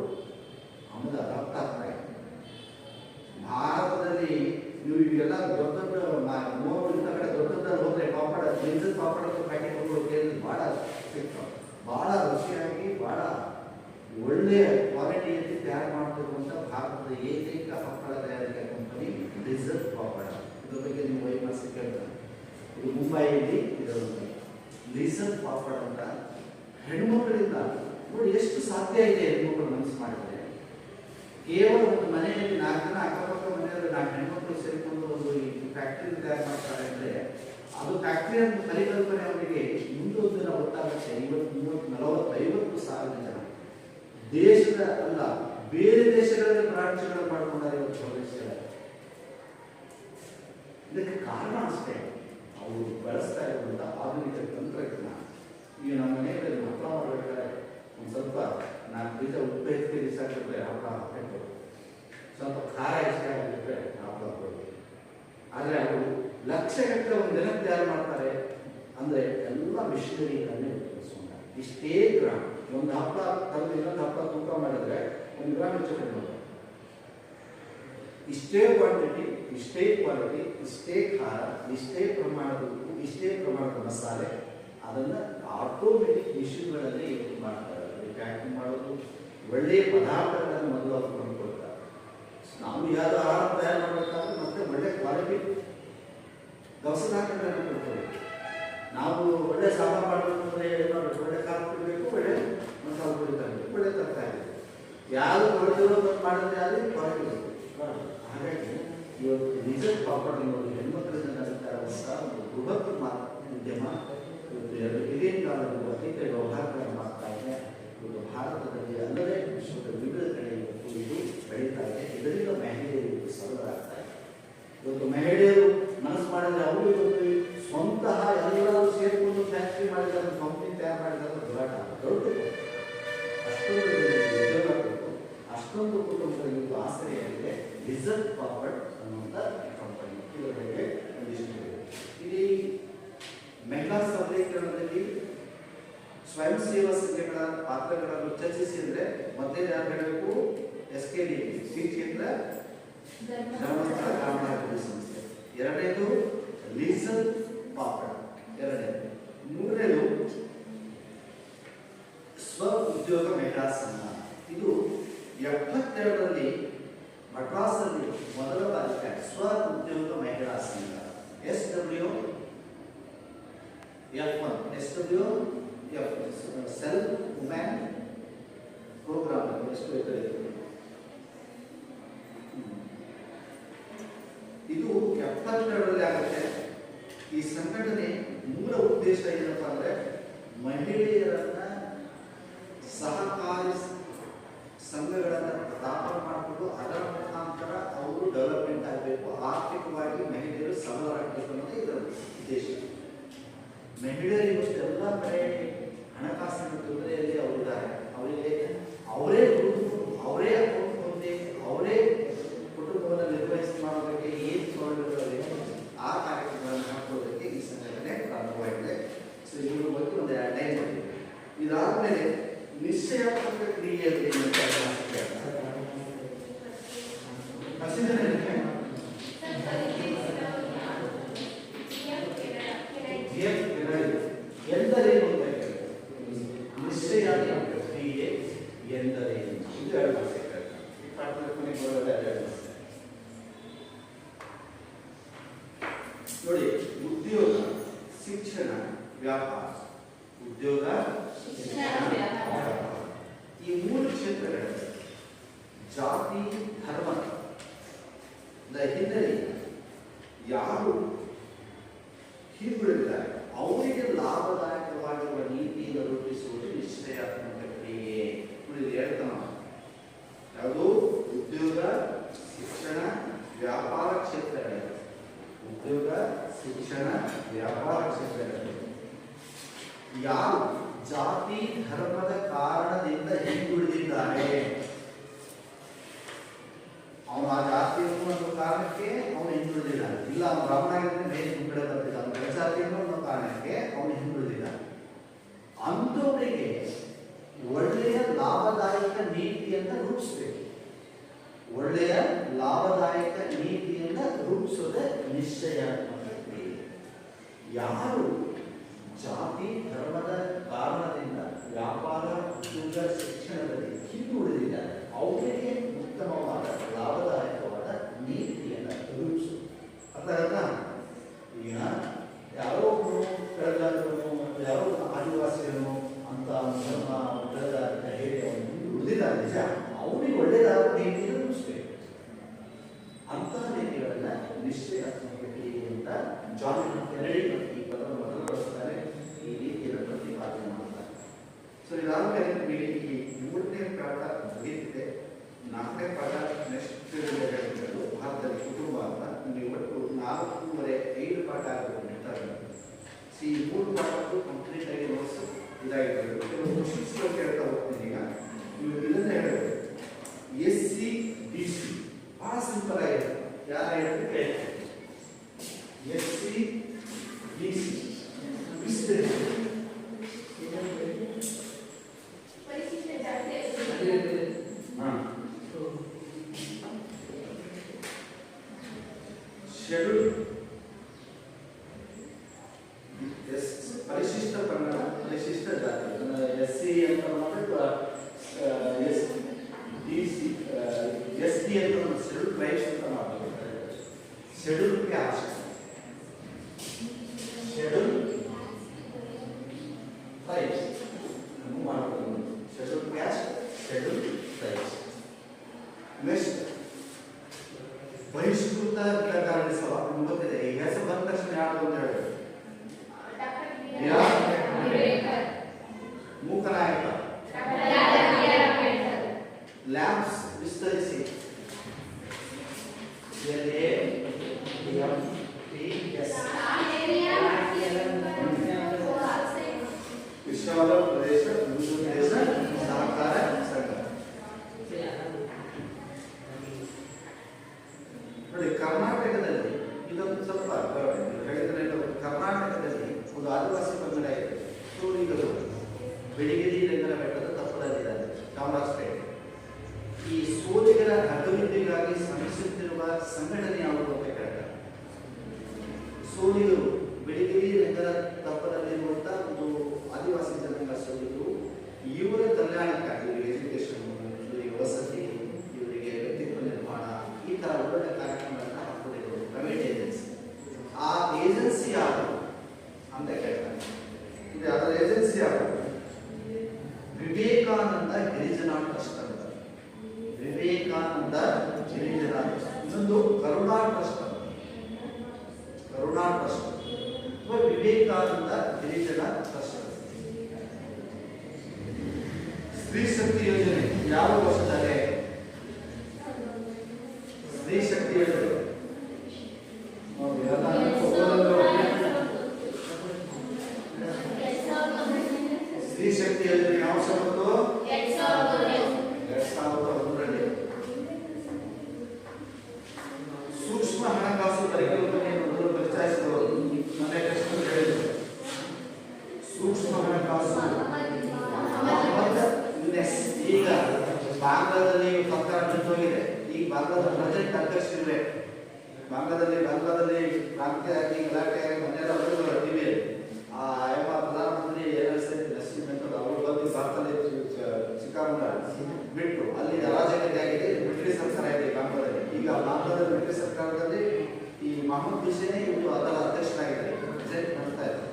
ಆಮೇಲೆ ರಕ್ತ ಆಗ್ತಾ ಇದೆ. ಭಾರತದಲ್ಲಿ ನೀವು ಇವೆಲ್ಲ ದೊಡ್ಡ ದೊಡ್ಡ ಕಡೆ ದೊಡ್ಡ ಹೋದ್ರೆ ಪಾಪಡ ಮೆಂಜಲ್ ಪಾಪಡದ ಪ್ಯಾಕೆಟ್ಗಳು ಬಹಳ ಸಿಗ್ತವೆ. ಬಹಳ ರುಚಿಯಾಗಿ ಬಹಳ ಒಳ್ಳೆಯ ಕ್ವಾಲಿಟಿಯಲ್ಲಿ ತಯಾರು ಮಾಡ್ತಿರುವಂಥ ಭಾರತದ ಏಕೈಕ ಹಪ್ಪಳ ತಯಾರಿಕಾ ಕಂಪನಿ ರಿಸರ್ವ್ ಪಾಪಡ. ಇದ್ರ ಬಗ್ಗೆ ನೀವು ವೈಮಾನಿಕ ಕೇಳ್ತಾರೆ. ಇದು ಮುಂಬೈಯಲ್ಲಿ ಇರುವಂಥ ರಿಸರ್ವ್ ಪಾಪಡ ಅಂತ ಹೆಣ್ಮಕ್ಳಿಂದ ನೋಡಿ ಎಷ್ಟು ಸಾಧ್ಯ ಇದೆ. ಹೆಣ್ಮಕ್ಳು ಮನಸ್ಸು ಮಾಡಿದ್ರೆ ಕೇವಲ ಒಂದು ಮನೆಯಲ್ಲಿ 4 ಜನ ಅಕ್ಕಪಕ್ಕ ಮನೆಯಲ್ಲಿ 4 ಹೆಣ್ಮಕ್ಳು ಸೇರಿಕೊಂಡು ಒಂದು ಫ್ಯಾಕ್ಟರಿ ತಯಾರು ಮಾಡ್ತಾರೆ ಅಂದರೆ ಅದು ಫ್ಯಾಕ್ಟರಿ ಅಂತ ಪರಿಕಲ್ಪನೆ ಅವರಿಗೆ ಮುಂದೊಂದು ದಿನ ಗೊತ್ತಾಗುತ್ತೆ. 50,000-40,000-50,000 ಜನ ದೇಶದ ಅಲ್ಲ ಬೇರೆ ದೇಶಗಳಲ್ಲಿ ಬ್ರಾಂಚ್ಗಳು ಮಾಡ್ಕೊಂಡಾರೆ ಇವತ್ತು ಪ್ರದೇಶಗಳ. ಇದಕ್ಕೆ ಕಾರಣ ಅಷ್ಟೇ ಅವರು ಬಳಸ್ತಾ ಇರುವಂಥ ಆಧುನಿಕ ತಂತ್ರಜ್ಞಾನ. ಈಗ ನಮ್ಮ ಮನೆಯಲ್ಲಿ ಹಪ್ಪಳ ಮಾಡಬೇಕಾದ್ರೆ ಒಂದು ಸ್ವಲ್ಪ 4 ಬೀಜ ಉಪ್ಪು ಹೆಚ್ಚಿಗೆ ಬಿಸಾಕಿದ್ರೆ ಹಪ್ಪಳ ಹಾಕಬೇಕು, ಸ್ವಲ್ಪ ಖಾರ ಹೆಚ್ಚಿಗೆ ಹಾಕಿದ್ರೆ ಹಪ್ಪಳ ಹಾಕೋದು. ಆದರೆ ಅವರು ಲಕ್ಷಗಟ್ಟಲೆ ಒಂದು ದಿನ ತಯಾರು ಮಾಡ್ತಾರೆ ಅಂದರೆ ಎಲ್ಲ ಮಿಷನರಿಗಳನ್ನೇ ಉಪಯೋಗಿಸ್ಕೊಂಡ. ಇಷ್ಟೇ ಗ್ರಾಮ್ ಒಂದು ಹಪ್ಪಳ ತಂದು ಇನ್ನೊಂದು ಹಪ್ಪಳ ತೂಕ ಮಾಡಿದ್ರೆ 1 ಗ್ರಾಮ್ ಹೆಚ್ಚು ಕಡಿಮೆ ಮಾಡ್ತಾರೆ. ಇಷ್ಟೇ ಕ್ವಾಂಟಿಟಿ, ಇಷ್ಟೇ ಕ್ವಾಲಿಟಿ, ಇಷ್ಟೇ ಖಾರ, ಇಷ್ಟೇ ಪ್ರಮಾಣದ ಉಪ್ಪು, ಇಷ್ಟೇ ಪ್ರಮಾಣದ ಮಸಾಲೆ ಅದನ್ನು ಆಟೋಮೆಟಿಕ್ ಮಿಷಿನ್ಗಳಲ್ಲಿ ಮಾಡ್ತಾರೆ. ಪ್ಯಾಕಿಂಗ್ ಮಾಡೋದು ಒಳ್ಳೆಯ ಪದಾರ್ಥಗಳನ್ನು ಮೊದಲು ಅವರು ಕೊಂಡ್ಕೊಳ್ತಾರೆ. ನಾವು ಯಾವ್ದು ಆಹಾರ ತಯಾರು ಮಾಡಬೇಕಾದ್ರೆ ಮತ್ತೆ ಒಳ್ಳೆ ಕ್ವಾಲಿಟಿ ದವಸ ಧಾನ್ಯಗಳನ್ನು ಕೊಡ್ತೇವೆ. ನಾವು ಒಳ್ಳೆ ಸಾಂಬಾರು ಮಾಡಬೇಕು ಅಂದರೆ ಏನು ಮಾಡಬೇಕು, ಒಳ್ಳೆ ಖಾರ ಕೊಡಬೇಕು, ಒಳ್ಳೆ ಮಸಾಲೆ ಕುಡಿತಾರೆ, ಒಳ್ಳೆ ತರಕಾರಿ ಯಾವುದು ಕೊಡ್ತಿರೋದು ಮಾಡಿದ್ರೆ ಅಲ್ಲಿ ಕ್ವಾಲಿಟಿ. ಹಾಗಾಗಿ ಇವತ್ತು ರಿಸರ್ವ್ ಪಾಪಡ್ ನೋಡಿ ಹೆಣ್ಮಕ್ಳಿಂದ ನಡೀತಾ ಇರುವಂಥ ಒಂದು ಬೃಹತ್ ಉದ್ಯಮ ಇವತ್ತು 2 ಬಿಲಿಯನ್ ಅನೇಕ ವ್ಯವಹಾರಗಳನ್ನು ಮಾಡ್ತಾ ಇದೆ. ಇವತ್ತು ಭಾರತದಲ್ಲಿ ಅಲ್ಲದೆ ವಿಶ್ವದ ವಿವಿಧ ಕಡೆ ಇವತ್ತು ಇದು ಬೆಳೀತಾ ಇದೆ. ಇದರಿಂದ ಮಹಿಳೆಯರು ಸಬಲರಾಗ್ತಾ ಇದೆ. ಇವತ್ತು ಮಹಿಳೆಯರು ಮನಸ್ಸು ಮಾಡಿದರೆ ಅವರು ಇವತ್ತು ಸ್ವಂತಹ ಎಲ್ಲರೂ ಸೇರಿಕೊಂಡು ಫ್ಯಾಕ್ಟ್ರಿ ಮಾಡಿದ್ದಾರೆ, ಕಂಪ್ನಿ ತಯಾರು ಮಾಡಿದ್ದಾರೆ, ಹೋರಾಟ ದೊಡ್ಡ ಅಷ್ಟೊಂದು ಉದ್ಯೋಗ ಕೊಟ್ಟು ಅಷ್ಟೊಂದು ಕುಟುಂಬಗಳಿಗೆ ಆಸರೆಯಾಗಿದೆ ರಿಸರ್ವ್ ಪಾಪಡ್ ಅನ್ನುವಂಥ ಕಂಪನಿ. ಇದರ ಬಗ್ಗೆ ಒಂದಿಷ್ಟು ಇಲ್ಲಿ ಮಹಿಳಾ ಸಬಲೀಕರಣದಲ್ಲಿ ಸ್ವಯಂ ಸೇವಾ ಸಂಘಗಳ ಪಾತ್ರಗಳನ್ನು ಚರ್ಚಿಸಿ ಅಂದರೆ ಮೊದಲೇ ಯಾರು ಹೇಳಬೇಕು, SKD ಶ್ರೀ ಕ್ಷೇತ್ರ ಧರ್ಮಸ್ಥಳ ಗ್ರಾಮೀಣಾಭಿವೃದ್ಧಿ ಸಂಸ್ಥೆ. 2ನೇದು ರಿಸರ್ವ್ ಪಾಪಡ್, 2ನೇದು. 3ನೇದು ಸ್ವ ಉದ್ಯೋಗ ಮಹಿಳಾ ಸಂಘ. ಇದು 72ರಲ್ಲಿ ಮಡ್ರಾಸಲ್ಲಿ ಮೊದಲ ಬಾರಿಗೆ ಸ್ವ ಉದ್ಯೋಗ ಮಹಿಳಾ ಸಂಘ SWF ಸೆಲ್ಫ್ ವುಮೆನ್ ಪ್ರೋಗ್ರಾಮ್ ಎಷ್ಟು ಇದು 72ರಲ್ಲಿ ಆಗುತ್ತೆ. ಈ ಸಂಘಟನೆ ಮೂಲ ಉದ್ದೇಶ ಏನಪ್ಪ ಅಂದರೆ ಮಹಿಳೆಯರನ್ನ ಸಹಕಾರಿ ಸಂಘಗಳನ್ನು ಸ್ಥಾಪನೆ ಮಾಡಿಕೊಂಡು ಅದರ ಮುಖಾಂತರ ಅವರು ಡೆವಲಪ್ಮೆಂಟ್ ಆಗಬೇಕು, ಆರ್ಥಿಕವಾಗಿ ಮಹಿಳೆಯರು ಸಬಲರಾಗಬೇಕು ಅನ್ನೋದು ಇದರ ಉದ್ದೇಶ. ಮಹಿಳೆಯರಿಗೆ ಎಲ್ಲ ಕಡೆ ಹಣಕಾಸಿನ ತೊಂದರೆಯಲ್ಲಿ ಅವರಿದ್ದಾರೆ. ಅವರಿಗೆ ಅವರೇ ಅವರೇ ಅಕೌಂಟ್ ಹೊಂದಿ ಅವರೇ ಕುಟುಂಬವನ್ನು ನಿರ್ವಹಿಸಿ ಮಾಡೋದಕ್ಕೆ ಏನು ಸೌಲಭ್ಯಗಳಿವೆ ಆ ಕಾರ್ಯಕ್ರಮಗಳನ್ನು ಹಾಕೋದಕ್ಕೆ ಈ ಸಂಘಟನೆ ಪ್ರಾರಂಭವಾಗಿದೆ. ಸೊ ಇದ್ರ ಬಗ್ಗೆ ಒಂದು ಟೈಮ್ ಮಾಡಿದೆ. ಇದಾದ್ಮೇಲೆ ನಿಶ್ಚಯಾತ್ಮಕ ಕ್ರಿಯೆಯಲ್ಲಿ ಎಂದರೇನು ಅಂತ ನಿಶ್ಚಯಾತ್ಮಕ ಕ್ರಿಯೆ ಎಂದರೇನು ಇದು ನೋಡಿ. ಉದ್ಯೋಗ, ಶಿಕ್ಷಣ, ವ್ಯಾಪಾರ. ಉದ್ಯೋಗ, ಶಿಕ್ಷಣ, ವ್ಯಾಪಾರ. ಈ 3 ಕ್ಷೇತ್ರಗಳಲ್ಲಿ ಜಾತಿ ಧರ್ಮದ ಹಿನ್ನೆಲೆ ಯಾರು ಹಿಂದುಳಿದಿದ್ದಾರೆ ಅವರಿಗೆ ಲಾಭದಾಯಕವಾಗಿರುವ ನೀತಿಯನ್ನು ರೂಪಿಸುವುದು ನಿಶ್ಚಯಾತ್ಮಕ ಕ್ರಿಯೆ. ಹೇಳ್ತಾನ ಯಾವುದು ಉದ್ಯೋಗ ಶಿಕ್ಷಣ ವ್ಯಾಪಾರ ಕ್ಷೇತ್ರಗಳಲ್ಲಿ ಉದ್ಯೋಗ ಶಿಕ್ಷಣ ವ್ಯಾಪಾರ ಕ್ಷೇತ್ರಗಳಲ್ಲಿ ಯಾರು ಜಾತಿ ಧರ್ಮದ ಕಾರಣದಿಂದ ಹಿಂದುಳಿದಿದ್ದಾರೆ ಅವನು ಆ ಜಾತಿಯನ್ನು ಅನ್ನೋ ಕಾರಣಕ್ಕೆ ಅವನು ಹಿಂದುಳಿದಿಲ್ಲ. ಇಲ್ಲ ಅವನು ಬ್ರಾಹ್ಮಣಾಗಿದ್ದರೆ ಮೇಲೆ ಹಿಂದುಳಿದ ಬರ್ತಿದ್ದ ಅವನು ಬೆಳಜಾತಿಯನ್ನು ಅನ್ನೋ ಕಾರಣಕ್ಕೆ ಅವನು ಹಿಂದುಳಿದಿಲ್ಲ. ಅಂಥವರಿಗೆ ಒಳ್ಳೆಯ ಲಾಭದಾಯಕ ನೀತಿಯನ್ನು ರೂಪಿಸಬೇಕು. ಒಳ್ಳೆಯ ಲಾಭದಾಯಕ ನೀತಿಯನ್ನು ರೂಪಿಸೋದೇ ನಿಶ್ಚಯಾತ್ಮಕ ಕ್ರಿಯೆ. ಯಾರು ಜಾತಿ ಧರ್ಮದ ಕಾರಣದಿಂದ ವ್ಯಾಪಾರ ಉದ್ಯೋಗ ಶಿಕ್ಷಣದಲ್ಲಿ ಹಿಂದುಳಿದಿದ್ದಾರೆ ಅವರಿಗೆ ಉತ್ತಮವಾದ ಲಾಭದಾಯಕವಾದ ನೀತಿಯನ್ನು ರೂಪಿಸುವುದು. ಅರ್ಥ ಈಗ ಯಾರೋ ಕೆಳಗಾರನು ಯಾರೋ ಆದಿವಾಸಿಯನ್ನು ಅಂತ ಧರ್ಮ ಕೆಳಗಾರ ಹೇಳಿ ಅವನು ಉಳಿದಿದ್ದಾರೆ ನಿಜ, ಅವನಿಗೆ ಒಳ್ಳೆಯದಾದ ನೀತಿಯನ್ನು ರೂಪಿಸಬೇಕು. ಅಂತಹ ನೀತಿಗಳನ್ನು ನಿಶ್ಚಯಾತ್ಮಕ ಕ್ರಿಯೆ ಅಂತ ಜಾನ್ ಕೆನಡಿ ಈ ಪದವನ್ನು ಮೊದಲು ಬಳಸ್ತಾರೆ, ಈ ರೀತಿಯನ್ನು ಪ್ರತಿಪಾದನೆ ಮಾಡ್ತಾರೆ. ಸೊ ಇದಾದ್ಮೇಲೆ ನಿಮಗೆ ಈ 3ನೇ ಪಾಠ ಮುಗಿದಿದೆ. 4ನೇ ಪಾಠ ನೆಕ್ಸ್ಟ್ ಹೇಳಿದ್ದು ಭಾರತದಲ್ಲಿ ಕುಟುಂಬ ಅಂತ ನಿಮಗೆ ಒಟ್ಟು 4.5 ಪಾಠ ಆಗಬೇಕು ನಿರ್ಧಾರ. ಈ 3 ಪಾಠಕ್ಕೂ ಕಂಪ್ಲೀಟ್ ಆಗಿ ನೋಟ್ಸ್ ಇದಾಗಿರ್ತದೆ. ಕೆಲವು ಕ್ವಶನ್ಸ್ಗಳು ಕೇಳ್ತಾ ಹೋಗ್ತೀನಿ. ಈಗ ನೀವು ಇದನ್ನ ಹೇಳಬೇಕು, SCBC ಬಹಳ ಸಿಂಪಲ್ ಆಗಿದೆ. ಯಾರ ಹೇಳಿದ್ರೆ SCBC ಶೆಡ್ಯೂಲ್ ಪರಿಶಿಷ್ಟ ಪಂಗಡ ಪರಿಶಿಷ್ಟ ಜಾತಿ SC ಅಂತ ಮಾಡಿದ್ರೆ SD ಅಂತ ಶೆಡ್ಯೂಲ್ ಟ್ರೈಬ್ಸ್ ಅಂತ ಮಾಡ್ತಾರೆ. ಶೆಡ್ಯೂಲ್ ಕ್ಯಾಸ್ಟ್ ಶೆಡ್ಯೂಲ್ ಟ್ರೈಬ್ಸ್ ಮಾಡ್ಬೋದು. Schedule caste schedule tribes. Next ಬಹಿಷ್ಕೃತ ಕ್ರೀಡಾಕಾರರ ಸಭಾ ಗೊತ್ತಿದೆ. ಈ ಹೆಸರು ಬಂದ ತಕ್ಷಣ ಯಾರು ಅಂತ ಹೇಳಿದ್ರು ಮೂಕನಾಯಕ ಲ್ಯಾಬ್ಸ್ ವಿಸ್ತರಿಸಿ ವಿಶ್ವದ ಪ್ರದೇಶ ಸಹಕಾರ ಸಂಘ. ನೋಡಿ ಕರ್ನಾಟಕದಲ್ಲಿ ಇದೊಂದು ಸ್ವಲ್ಪ ಹೇಳಿದ್ರೆ ಕರ್ನಾಟಕದಲ್ಲಿ ಒಂದು ಆದಿವಾಸಿ ಪಂಗಡ ಇದೆ. ಸೂರಿಗರು ಬೆಳಗಿರಿ ರಂಗನ ಬೆಟ್ಟದ ತಪ್ಪದಲ್ಲಿದ್ದಾರೆ ಚಾಮರಾಜಪೇಟೆ. ಈ ಸೂರಿಗರ ಅಭಿವೃದ್ಧಿಗಾಗಿ ಶ್ರಮಿಸುತ್ತಿರುವ ಸಂಘಟನೆ ಯಾವುದು ಅಂತ ಕೇಳ್ತಾರೆ. ಸೂರಿಗರು ಬೆಳಗಿರಿ ರಂಗನ ತಪ್ಪದಲ್ಲಿರುವಂತಹ ಒಂದು ಆದಿವಾಸಿ ಜನಾಂಗ ಸೂರಿಗರು. ಇವರ ಕಲ್ಯಾಣಕ್ಕಾಗಿ ಇವರಿಗೆ ಎಜುಕೇಶನ್, ಇವರಿಗೆ ವಸತಿ, ಇವರಿಗೆ ವ್ಯಕ್ತಿತ್ವ ನಿರ್ಮಾಣ, ಈ ತರ ಒಳ್ಳೆಯ ಕಾರ್ಯಕ್ರಮಗಳನ್ನು ಹಾಕೊಂಡಿರೋದು ಪ್ರೈವೇಟ್ ಏಜೆನ್ಸಿ. ಆ ಏಜೆನ್ಸಿ ಯಾವುದು ಅಂತ ಕೇಳ್ತಾರೆ. ಅದರ ಏಜೆನ್ಸಿ ಯಾವುದು? ವಿವೇಕಾನಂದ ಗಿರಿಜನಾ ಟ್ರಸ್ಟ್ ಅಂತ. ವಿವೇಕಾನಂದ ಗಿರಿಜನಾ ಟ್ರಸ್ಟ್. ಇನ್ನೊಂದು ಕರುಣಾ ಟ್ರಸ್ಟ್ ಅಂತ. ಕರುಣಾ ಟ್ರಸ್ಟ್ ಅಥವಾ ವಿವೇಕಾನಂದ ಗಿರಿಜನಾ ಟ್ರಸ್ಟ್. ಸ್ತ್ರೀ ಶಕ್ತಿ ಯೋಜನೆ ಯಾವ ವರ್ಷದಲ್ಲಿ? ಸ್ತ್ರೀ ಶಕ್ತಿ ಯೋಜನೆ ಸ್ತ್ರೀ ಶಕ್ತಿ ಯೋಜನೆ ಯಾವ ವರ್ಷ ಬಂತು? 2001ರಲ್ಲಿ. ಸೂಕ್ಷ್ಮ ಹಣಕಾಸು ಪರಿಕಲ್ಪನೆ ಮೊದಲು ಪರಿಚಯಿಸಿದವರು ಮನೆ ಕಷ್ಟ ಹೇಳಿದರು. ಸೂಕ್ಷ್ಮ ಹಣಕಾಸು ಈಗ ಬಾಂಗ್ಲಾದಲ್ಲಿ ಸರ್ಕಾರ ಬಿಟ್ಟೋಗಿದೆ. ಈಗ ಬಾಂಗ್ಲಾದ ಪ್ರೆಸಿಡೆಂಟ್ ಅಧ್ಯಕ್ಷರಿವೆ. ಬಾಂಗ್ಲಾದಲ್ಲಿ ಕ್ರಾಂತಿ ಆಗಿ ಗಲಾಟೆ ಆಗಿ ಮನೆಯಲ್ಲ ಟಿವಿ ಆ ಪ್ರಧಾನಮಂತ್ರಿ ಅವರು ಬಂದು ಭಾರತದಲ್ಲಿ ಚಿಕಾಗೋನ ಬಿಟ್ಟು ಅಲ್ಲಿ ಅರಾಜಕತೆ ಆಗಿದೆ. ಬ್ರಿಟಿಷ್ ಸರ್ಕಾರ ಇದೆ ಬಾಂಗ್ಲಾದಲ್ಲಿ. ಈಗ ಬಾಂಗ್ಲಾದ ಬ್ರಿಟಿಷ್ ಸರ್ಕಾರದಲ್ಲಿ ಈ ಮೊಹಮ್ಮದ್ ಹುಸೇನ್ ಇವರು ಅದರ ಅಧ್ಯಕ್ಷರಾಗಿದ್ದಾರೆ, ಪ್ರೆಸಿಡೆಂಟ್ ಮಾಡ್ತಾ ಇದ್ದಾರೆ.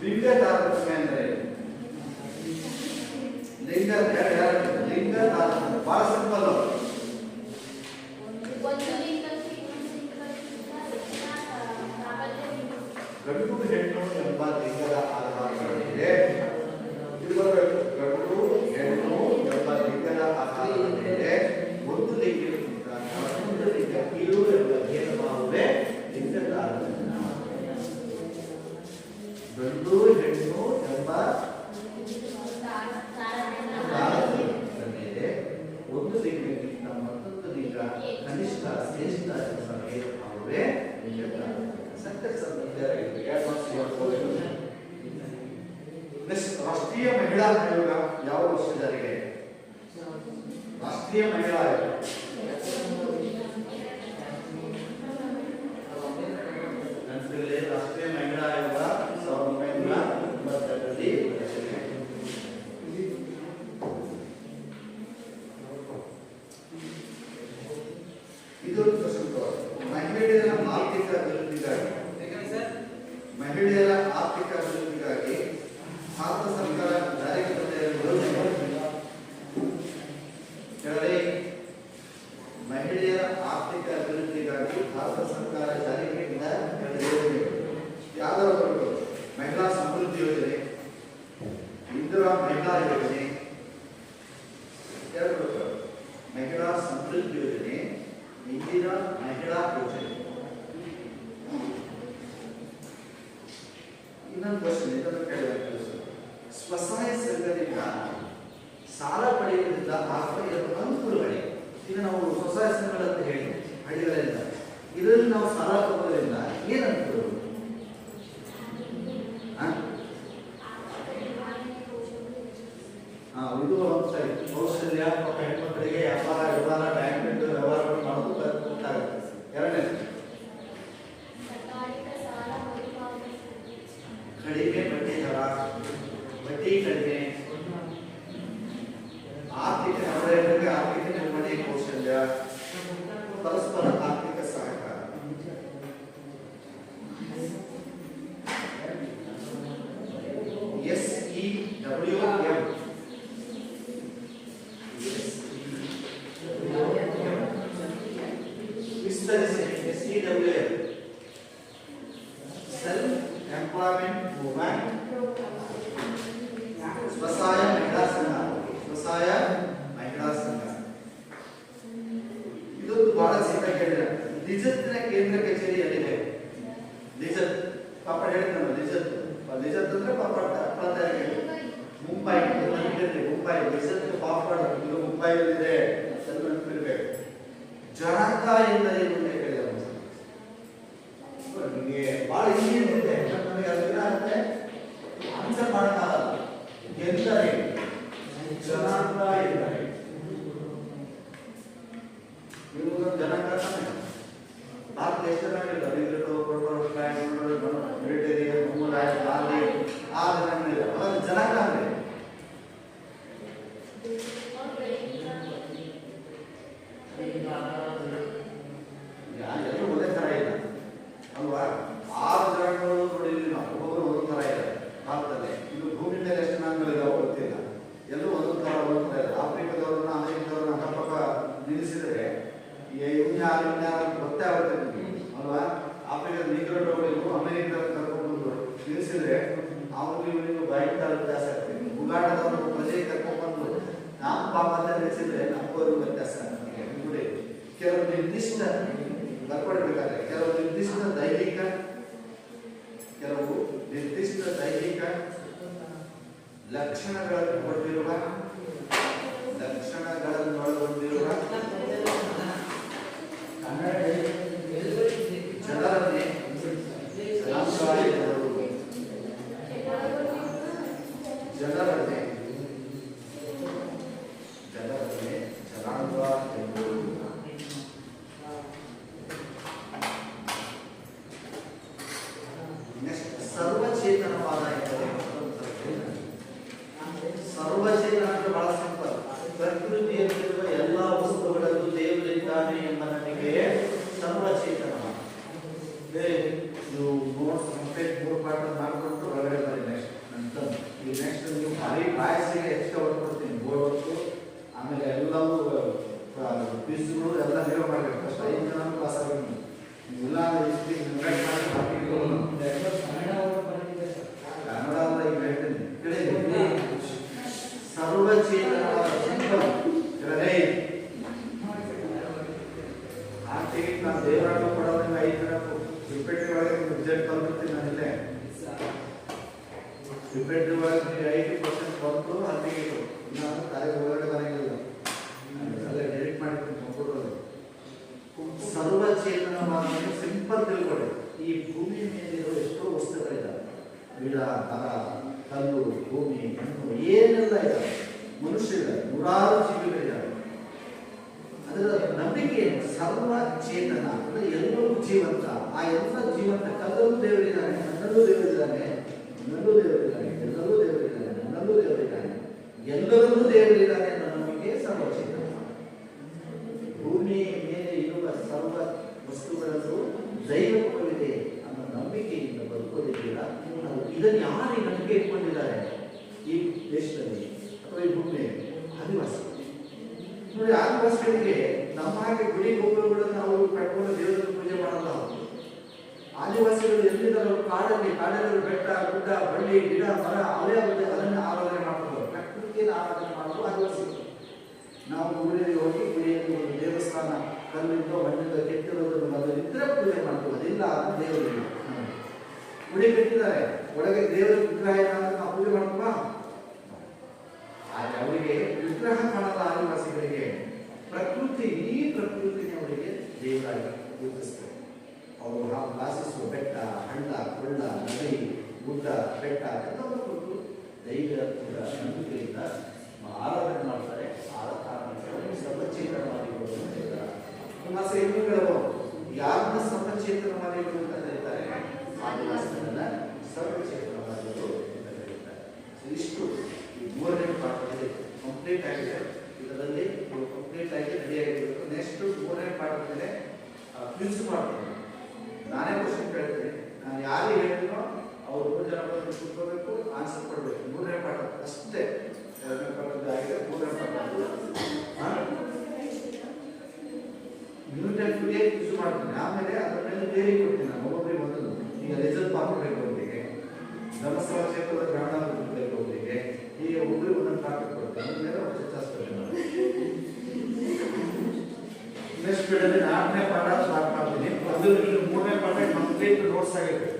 ದಿವ್ಯ ತಾರತಮ್ಯ ಅಂದರೆ ಗಂಡು ಹೆಣ್ಣು ಎಂಬ ಲಿಂಗದ ಆಧಾರದ ಮೇಲೆ ಇದು ಬರಬೇಕು. ಗಂಡು ಹೆಣ್ಣು ಎಂಬ ಲಿಂಗದ ಆಧಾರದ ಮೇಲೆ ಒಂದು ಲಿಂಗಕ್ಕಿಂತ ಮತ್ತೊಂದು ಲಿಂಗ ಕೀಳು ಎಂಬ ಭೇದಭಾವವೇ ಲಿಂಗದ ಆಧಾರ. ಗಂಡು ಹೆಣ್ಣು ಎಂಬ ಮೇಲೆ ಒಂದು ಲಿಂಗಕ್ಕಿಂತ ಮತ್ತೊಂದು ಲಿಂಗ ಕನಿಷ್ಠ ಶ್ರೇಷ್ಠ ಎಂಬ ಭೇದಭಾವವೇ ಲಿಂಗದ ಆಧಾರ. ರಾಷ್ಟ್ರೀಯ ಮಹಿಳಾ ಆಯೋಗ ಯಾವ ವರ್ಷ ಜಾರಿಗೆ? ರಾಷ್ಟ್ರೀಯ ಮಹಿಳಾ ಆಯೋಗ ರಾಷ್ಟ್ರೀಯ ಮಹಿಳಾ ಆಯೋಗ 1992ರಲ್ಲಿ ಇದು ಮಹಿಳೆಯರ ಆರ್ಥಿಕ ಅಭಿವೃದ್ಧಿಗಾಗಿ ಭಾರತ ಸರ್ಕಾರ ಜಾರಿಗೆ ತಂದಿರುವ ಯೋಜನೆ ಮಹಿಳೆಯರ ಆರ್ಥಿಕ ಅಭಿವೃದ್ಧಿಗಾಗಿ ಭಾರತ ಸರ್ಕಾರ ಜಾರಿಗೆ ತಂದ ಯೋಜನೆ ಯಾವ್ದಾದ್ರು ಮಹಿಳಾ ಸಮೃದ್ಧಿ ಯೋಜನೆ, ಇಂದಿರಾ ಮಹಿಳಾ ಯೋಜನೆ, ಮಹಿಳಾ ಸಮೃದ್ಧಿ ಯೋಜನೆ, ಇಂದಿರಾ ಮಹಿಳಾ ಯೋಜನೆ. ಇನ್ನೊಂದು ಕ್ವಶನ್ ಇದನ್ನು ಕೇಳಬೇಕು. ಸ್ವಸಹಾಯ ಸಂಘದಿಂದ ಸಾಲ ಪಡೆಯುವುದರಿಂದ ಆಗುವ ಅನುಕೂಲಗಳೇ? ಈಗ ನಾವು ಸ್ವಸಹಾಯ ಸಂಘಗಳಂತ ಹೇಳಿ ಹಳ್ಳಿಗಳಿಂದ ಇದರಲ್ಲಿ ನಾವು ಸಾಲ ತಗೊಳ್ಳೋದ್ರಿಂದ ಏನು ಅನುಕೂಲ? ಇದು ಕೌಶಲ್ಯ ಹೆಣ್ಮಕ್ಕಳಿಗೆ ವ್ಯವಹಾರ ಬ್ಯಾಂಕ್ ವ್ಯವಹಾರಗಳು ಮಾಡೋದು ಗೊತ್ತಾಗುತ್ತೆ. ಎರಡನೇ ಕಡಿಮೆ ಬಡ್ಡಿ ದರ, ಬಡ್ಡಿ ಕಡಿಮೆ, ಆರ್ಥಿಕ ನಿರ್ವಹಣೆ ಕೌಶಲ್ಯ, ಪರಸ್ಪರ ಆರ್ಥಿಕ ಸಹಕಾರ. SEWM ವಿಸ್ತರಿಸಿ. SEWM ಸೆಲ್ಫ್ ಎಂಪ್ಲಾಯ್ಮೆಂಟ್ ಮೂವ್ಮೆಂಟ್, ಸ್ವಸಹಾಯ ಮಹಿಳಾ ಸಂಘ. ಸ್ವಸಹಾಯ ಮಹಿಳಾ ಸಂಘ ಇದೊಂದು ಬಹಳ ಸಿಂಪಲ್ ಕೇಳಿದ್ರೆ ಲಿಜತ್ನ ಕೇಂದ್ರ ಕಚೇರಿ ಎಲ್ಲಿದೆ? ಲಿಜತ್ ಪಾಪಡ್ ಹೇಳ್ತಾನೆ. ಲಿಜತ್ ಅಂದ್ರೆ ಪಾಪಡ್ ಮುಂಬೈ. ಮುಂಬೈ ಲಿಜತ್ ಪಾಪಡ್ ಇದು ಮುಂಬೈಯಲ್ಲಿದೆ. ನೆನಪಿರ್ಬೇಕು. ಜನಾಂಗ ಎಂದರೆ ಮುಂದೆ ಕೇಳಿದ ನಿಮಗೆ ಬಹಳ ಈಸಿ ಇದೆ. ನಮಗೆ ಅದೇನಾಗುತ್ತೆ ಆನ್ಸರ್ ಮಾಡೋಕ್ಕಾಗಲ್ಲ. ಎಂದರೆ ಜನಾಂಗ ಎಂದರೆ ನೀವು ಜನಾಂಗ ಭಾರತ ಎಷ್ಟು ಜನಾಂಗ ಇಲ್ಲ? ಮಿಲಿಟರಿ, ಆರ್ಮಿ, ಆ ಜನಾಂಗ ಇಲ್ಲ. ಜನಾಂಗ ಅಂದ್ರೆ ಎಲ್ಲರೂ ಒಂದೇ ತರ ಇಲ್ಲ ಅಲ್ವಾ? 6 ಜನಾಂಗಗಳು ನೋಡಿದ್ವಿ ನಾವು. ಒಬ್ಬೊಬ್ಬರು ಒಂದೊಂದು ತರ ಇದೆ ಭಾರತದಲ್ಲಿ. ಇದು ಭೂಮಿ ಮೇಲೆ ಎಷ್ಟು ಜನಾಂಗಗಳಿದಾವೆ ಗೊತ್ತಿಲ್ಲ. ಎಲ್ಲರೂ ಒಂದೊಂದು ತರ ಇದೆ. ಆಫ್ರಿಕಾದವ್ರನ್ನ ಅಮೆರಿಕದವ್ರನ್ನ ಅಕ್ಕಪಕ್ಕ ನಿಲ್ಲಿಸಿದ್ರೆ ಯಾರು ಗೊತ್ತೇ ಆಗುತ್ತೆ ನಿಮಗೆ ಅಲ್ವಾ? ಆಫ್ರಿಕಾದ ನೀಗ್ರೋಗಳು ಅಮೆರಿಕದವ್ರು ಕರ್ಕೊಂಡು ನಿಲ್ಲಿಸಿದ್ರೆ ಅವ್ರಿಗೆ ಇವರಿಗೆ ಭಯಂಕರ ವ್ಯತ್ಯಾಸ ಆಗ್ತದೆ. ಉಗಾಂಡದವರು ಪ್ರಜೆ ಕರ್ಕೊಂಡ್ಬಂದು ನಾವು ಪಾಪ ಅಂತ ನಿಲ್ಲಿಸಿದ್ರೆ ನಮಗೂ ವ್ಯತ್ಯಾಸ ಆಗ್ತದೆ. ಕೆಲವು ನಿರ್ದಿಷ್ಟ ಬರ್ಕೊಡ್ಬೇಕಾದ್ರೆ ಕೆಲವು ನಿರ್ದಿಷ್ಟ ದೈಹಿಕ ಲಕ್ಷಣಗಳನ್ನು ಹೊಂದಿರುವ ಜನರನ್ನೇ ಜನಾಂಗ ಎಂಬುದು. ಸರ್ವಚೇತನವಾದ ಎಂದರೆ ಸರ್ವಚೇತನ ಅಂದ್ರೆ ಬಹಳ ಸಿಂಪಲ್. ಪ್ರಕೃತಿಯಲ್ಲಿರುವ ಎಲ್ಲಾ ವಸ್ತುಗಳಲ್ಲೂ ದೇವರಿದ್ದಾನೆ ಎಂಬ ನಂಬಿಕೆಯೇ ಸರ್ವಚೇತನವಾದ. ನೀವು ನೋಟ್ಸ್ ಕಂಪ್ಲೀಟ್ 3 ಪಾಠ ಮಾಡಿಕೊಂಡು ಹೊರಗಡೆ ಬನ್ನಿ. ನೆಕ್ಸ್ಟ್ ನೀವು ಭಾರಿ ಪ್ರಾಯಸಿಗೆ ಎಕ್ಸ್ಟ್ರಾ ವರ್ಕ್ ಕೊಡ್ತೀನಿ. ಬೋರ್ಡ್ ಆಮೇಲೆ ಎಲ್ಲವೂ ಕ್ವಿಜ್ಗಳು ಎಲ್ಲ ನೀವೇ ಮಾಡಬೇಕು. ಫಸ್ಟ್ 5 ಜನ ಪಾಸ್ ಆಗಬೇಕು. ಇಲ್ಲ ಇಷ್ಟು ಮಾಡಿ ಡಿಪೆಂಡ್ ಒಳಗೆ 80% ಬಂತು ಅಲ್ಲಿಗೆ ನಾನು ತಲೆಗೆ ಒಳಗಡೆ ಬರಂಗಿಲ್ಲ ಅಲ್ಲೇ ಡೆಲಿಟ್ ಮಾಡಿರ್ತೀನಿ ಕಂಪ್ಯೂಟರ್. ಸರ್ವಚೇತನವಾದ ಸಿಂಪಲ್ ತಿಳ್ಕೊಳ್ಳಿ. ಈ ಭೂಮಿ ಮೇಲಿರೋ ಎಷ್ಟೋ ವಸ್ತುಗಳಿದ್ದಾವೆ, ಗಿಡ, ಮರ, ಕಲ್ಲು, ಭೂಮಿ, ಮಣ್ಣು ಏನೆಲ್ಲ ಇದ್ದಾವೆ, ಮನುಷ್ಯರಿದ್ದಾರೆ, ನೂರಾರು ಜೀವಿಗಳಿದ್ದಾವೆ. ಅದರ ನಂಬಿಕೆ ಸರ್ವಚೇತನ ಅಂದರೆ ಎಲ್ಲವೂ ಜೀವಂತ. ಆ ಎಲ್ಲ ಜೀವಂತ ಕಲ್ಲಲ್ಲೂ ದೇವರಿದ್ದಾನೆ, ಮಣ್ಣಲ್ಲೂ ದೇವರಿದ್ದಾನೆ, ಮಣ್ಣಲ್ಲೂ ದೇವರಿದ್ದಾನೆ, ಎಲ್ಲರೂ ದೇವರಿದ್ದಾನೆ, ನನ್ನಲ್ಲೂ ದೇವರಿದ್ದಾನೆ, ಎಲ್ಲರಲ್ಲೂ ದೇವರಿದ್ದಾನೆ ಅನ್ನೋ ನಂಬಿಕೆ ಸರ್ವಚೇತನ. ಭೂಮಿ ಮೇಲೆ ಇರುವ ಸರ್ವ ವಸ್ತುಗಳಲ್ಲೂ ದೈವತ್ವವಿದೆ ಅನ್ನೋ ನಂಬಿಕೆಯಿಂದ ಬದುಕೋದಿಲ್ಲ. ನಾವು ಇದನ್ನು ಯಾರು ನಂಬಿಕೆ ಇಟ್ಕೊಂಡಿದ್ದಾರೆ ಈ ದೇಶದಲ್ಲಿ ಅಥವಾ ಈ ಭೂಮಿಯಲ್ಲಿ? ಆದಿವಾಸಿ ನೋಡಿ, ಆದಿವಾಸಿಗಳಿಗೆ ನಮ್ಮ ಹಾಗೆ ಗುಡಿ ಗೋಪುರಗಳನ್ನು ಅವರು ಕಟ್ಕೊಂಡು ದೇವರನ್ನು ಪೂಜೆ ಮಾಡಲ್ಲ. ಆದಿವಾಸಿಗಳು ಎಲ್ಲಿದ್ದಾರೆ? ಕಾಡಲ್ಲಿ ಬೆಟ್ಟ, ಗುಡ್ಡ, ಬಳ್ಳಿ, ಗಿಡ, ಮರ ಅವೇ ಅದನ್ನು ಆರಾಧನೆ ಮಾಡ್ತಾರೆ, ಪ್ರಕೃತಿಯನ್ನು ಆರಾಧನೆ ಮಾಡೋದು ಆದಿವಾಸಿಗಳು. ನಾವು ಊರಲ್ಲಿ ಹೋಗಿ ಗುಡಿಯಲ್ಲಿ ಒಂದು ದೇವಸ್ಥಾನ ಕಲ್ಲಿಂದ ಮಣ್ಣಿಂದ ಕೆತ್ತಿರೋದನ್ನು ಅದರಿದ್ದರೆ ಪೂಜೆ ಮಾಡ್ತೀವಿ, ಅದಿಲ್ಲ ಅಂದ್ರೆ ದೇವರಿಲ್ಲ. ಗುಡಿ ಕಟ್ಟಿದ್ದಾರೆ, ಒಳಗೆ ದೇವರ ವಿಗ್ರಹ ಏನಾದ್ರೆ ನಾವು ಪೂಜೆ ಮಾಡ್ತೀವಾ? ಆದರೆ ಅವರಿಗೆ ವಿಗ್ರಹ ಕಾಣಲ್ಲ. ಆದಿವಾಸಿಗಳಿಗೆ ಪ್ರಕೃತಿ, ಈ ಪ್ರಕೃತಿನೇ ಅವರಿಗೆ ದೇವರಾಗಿ ಗುರುತಿಸ್ತದೆ. ಅವರು ವಾಸಿಸುವ ಬೆಟ್ಟ, ಹಳ್ಳ, ಕೊಳ್ಳ, ನದಿ, ಗುಡ್ಡ, ಬೆಟ್ಟ ಎಲ್ಲವೂ ದೈವತ್ವದ ನಂಬಿಕೆಯಿಂದ ಆರಾಧನೆ ಮಾಡ್ತಾರೆ. ಆದ ಕಾರಣಕ್ಕೆ ಸರ್ವಚೇತನವಾದಿಗಳು ಅಂತ ಹೇಳ್ತಾರೆ. ನಿಮ್ಮ ಸೇವೆಗಳು ಯಾರನ್ನ ಸರ್ವಚೇತನವಾದಿಗಳು ಅಂತ ಕರೀತಾರೆ? ಆದಿವಾಸಿಗಳನ್ನ ಸರ್ವಚೇತನವಾದಿಗಳು ಅಂತ ಕರೀತಾರೆ. ಇಷ್ಟು ಈ 3ನೇ ಪಾಠದಲ್ಲಿ ಕಂಪ್ಲೀಟ್ ಆಗಿದೆ. ಇದರಲ್ಲಿ ಕಂಪ್ಲೀಟ್ ಆಗಿ ರೆಡಿ ಆಗಿರಬೇಕು. ನೆಕ್ಸ್ಟ್ 3ನೇ ಪಾಠದ ಮೇಲೆ ಕ್ವಿಜ್ ಮಾಡ್ತೀನಿ. ನಾನೇ ಕ್ವಶನ್ ಕೇಳ್ತೀನಿ, ನಾನು ಯಾರು ಹೇಳ್ತೀನೋ ಅವ್ರು 3 ಜನ ಬಂದು ಕೂತ್ಕೋಬೇಕು, ಆನ್ಸರ್ ಕೊಡಬೇಕು. 3ನೇ ಪಾಠ ಅಷ್ಟೇ. 2ನೇ ಪಾಠದ ಆಗಿದೆ, 3ನೇ ಪಾಠ ನ್ಯೂಟನ್ಗೆ ಕ್ವಿಜ್ ಮಾಡ್ತೀನಿ. ಆಮೇಲೆ ಅದರ ಮೇಲೆ ಥಿಯರಿ ಕೊಡ್ತೀನಿ. ನಾನು ಒಬ್ಬೊಬ್ಬರಿಗೆ ಮೊದಲು ಈಗ ರಿಸಲ್ಟ್ ಮಾಡಬೇಕು ಅವರಿಗೆ, ಧರ್ಮಸ್ಥಳ ಕ್ಷೇತ್ರದ ಗ್ರಹಣ ಬೇಕು ಅವರಿಗೆ, ಹೀಗೆ ಒಬ್ಬರಿಗೆ ಒಂದೊಂದು ಪಾಠ ಕೊಡ್ತೀನಿ. ಆಮೇಲೆ ಅವ್ರು ಚರ್ಚಿಸ್ತಾರೆ. ನೆಕ್ಸ್ಟ್ ಪೀರಿಯಡ್ 4ನೇ ಪಾಠ ಸ್ಟಾರ್ಟ್ ಮಾಡ್ತೀನಿ. ಅದು 3ನೇ ಪಾಠ ಕಂಪ್ಲೀಟ್ ನೋಟ್ಸ್ ಆಗಿರುತ್ತೆ.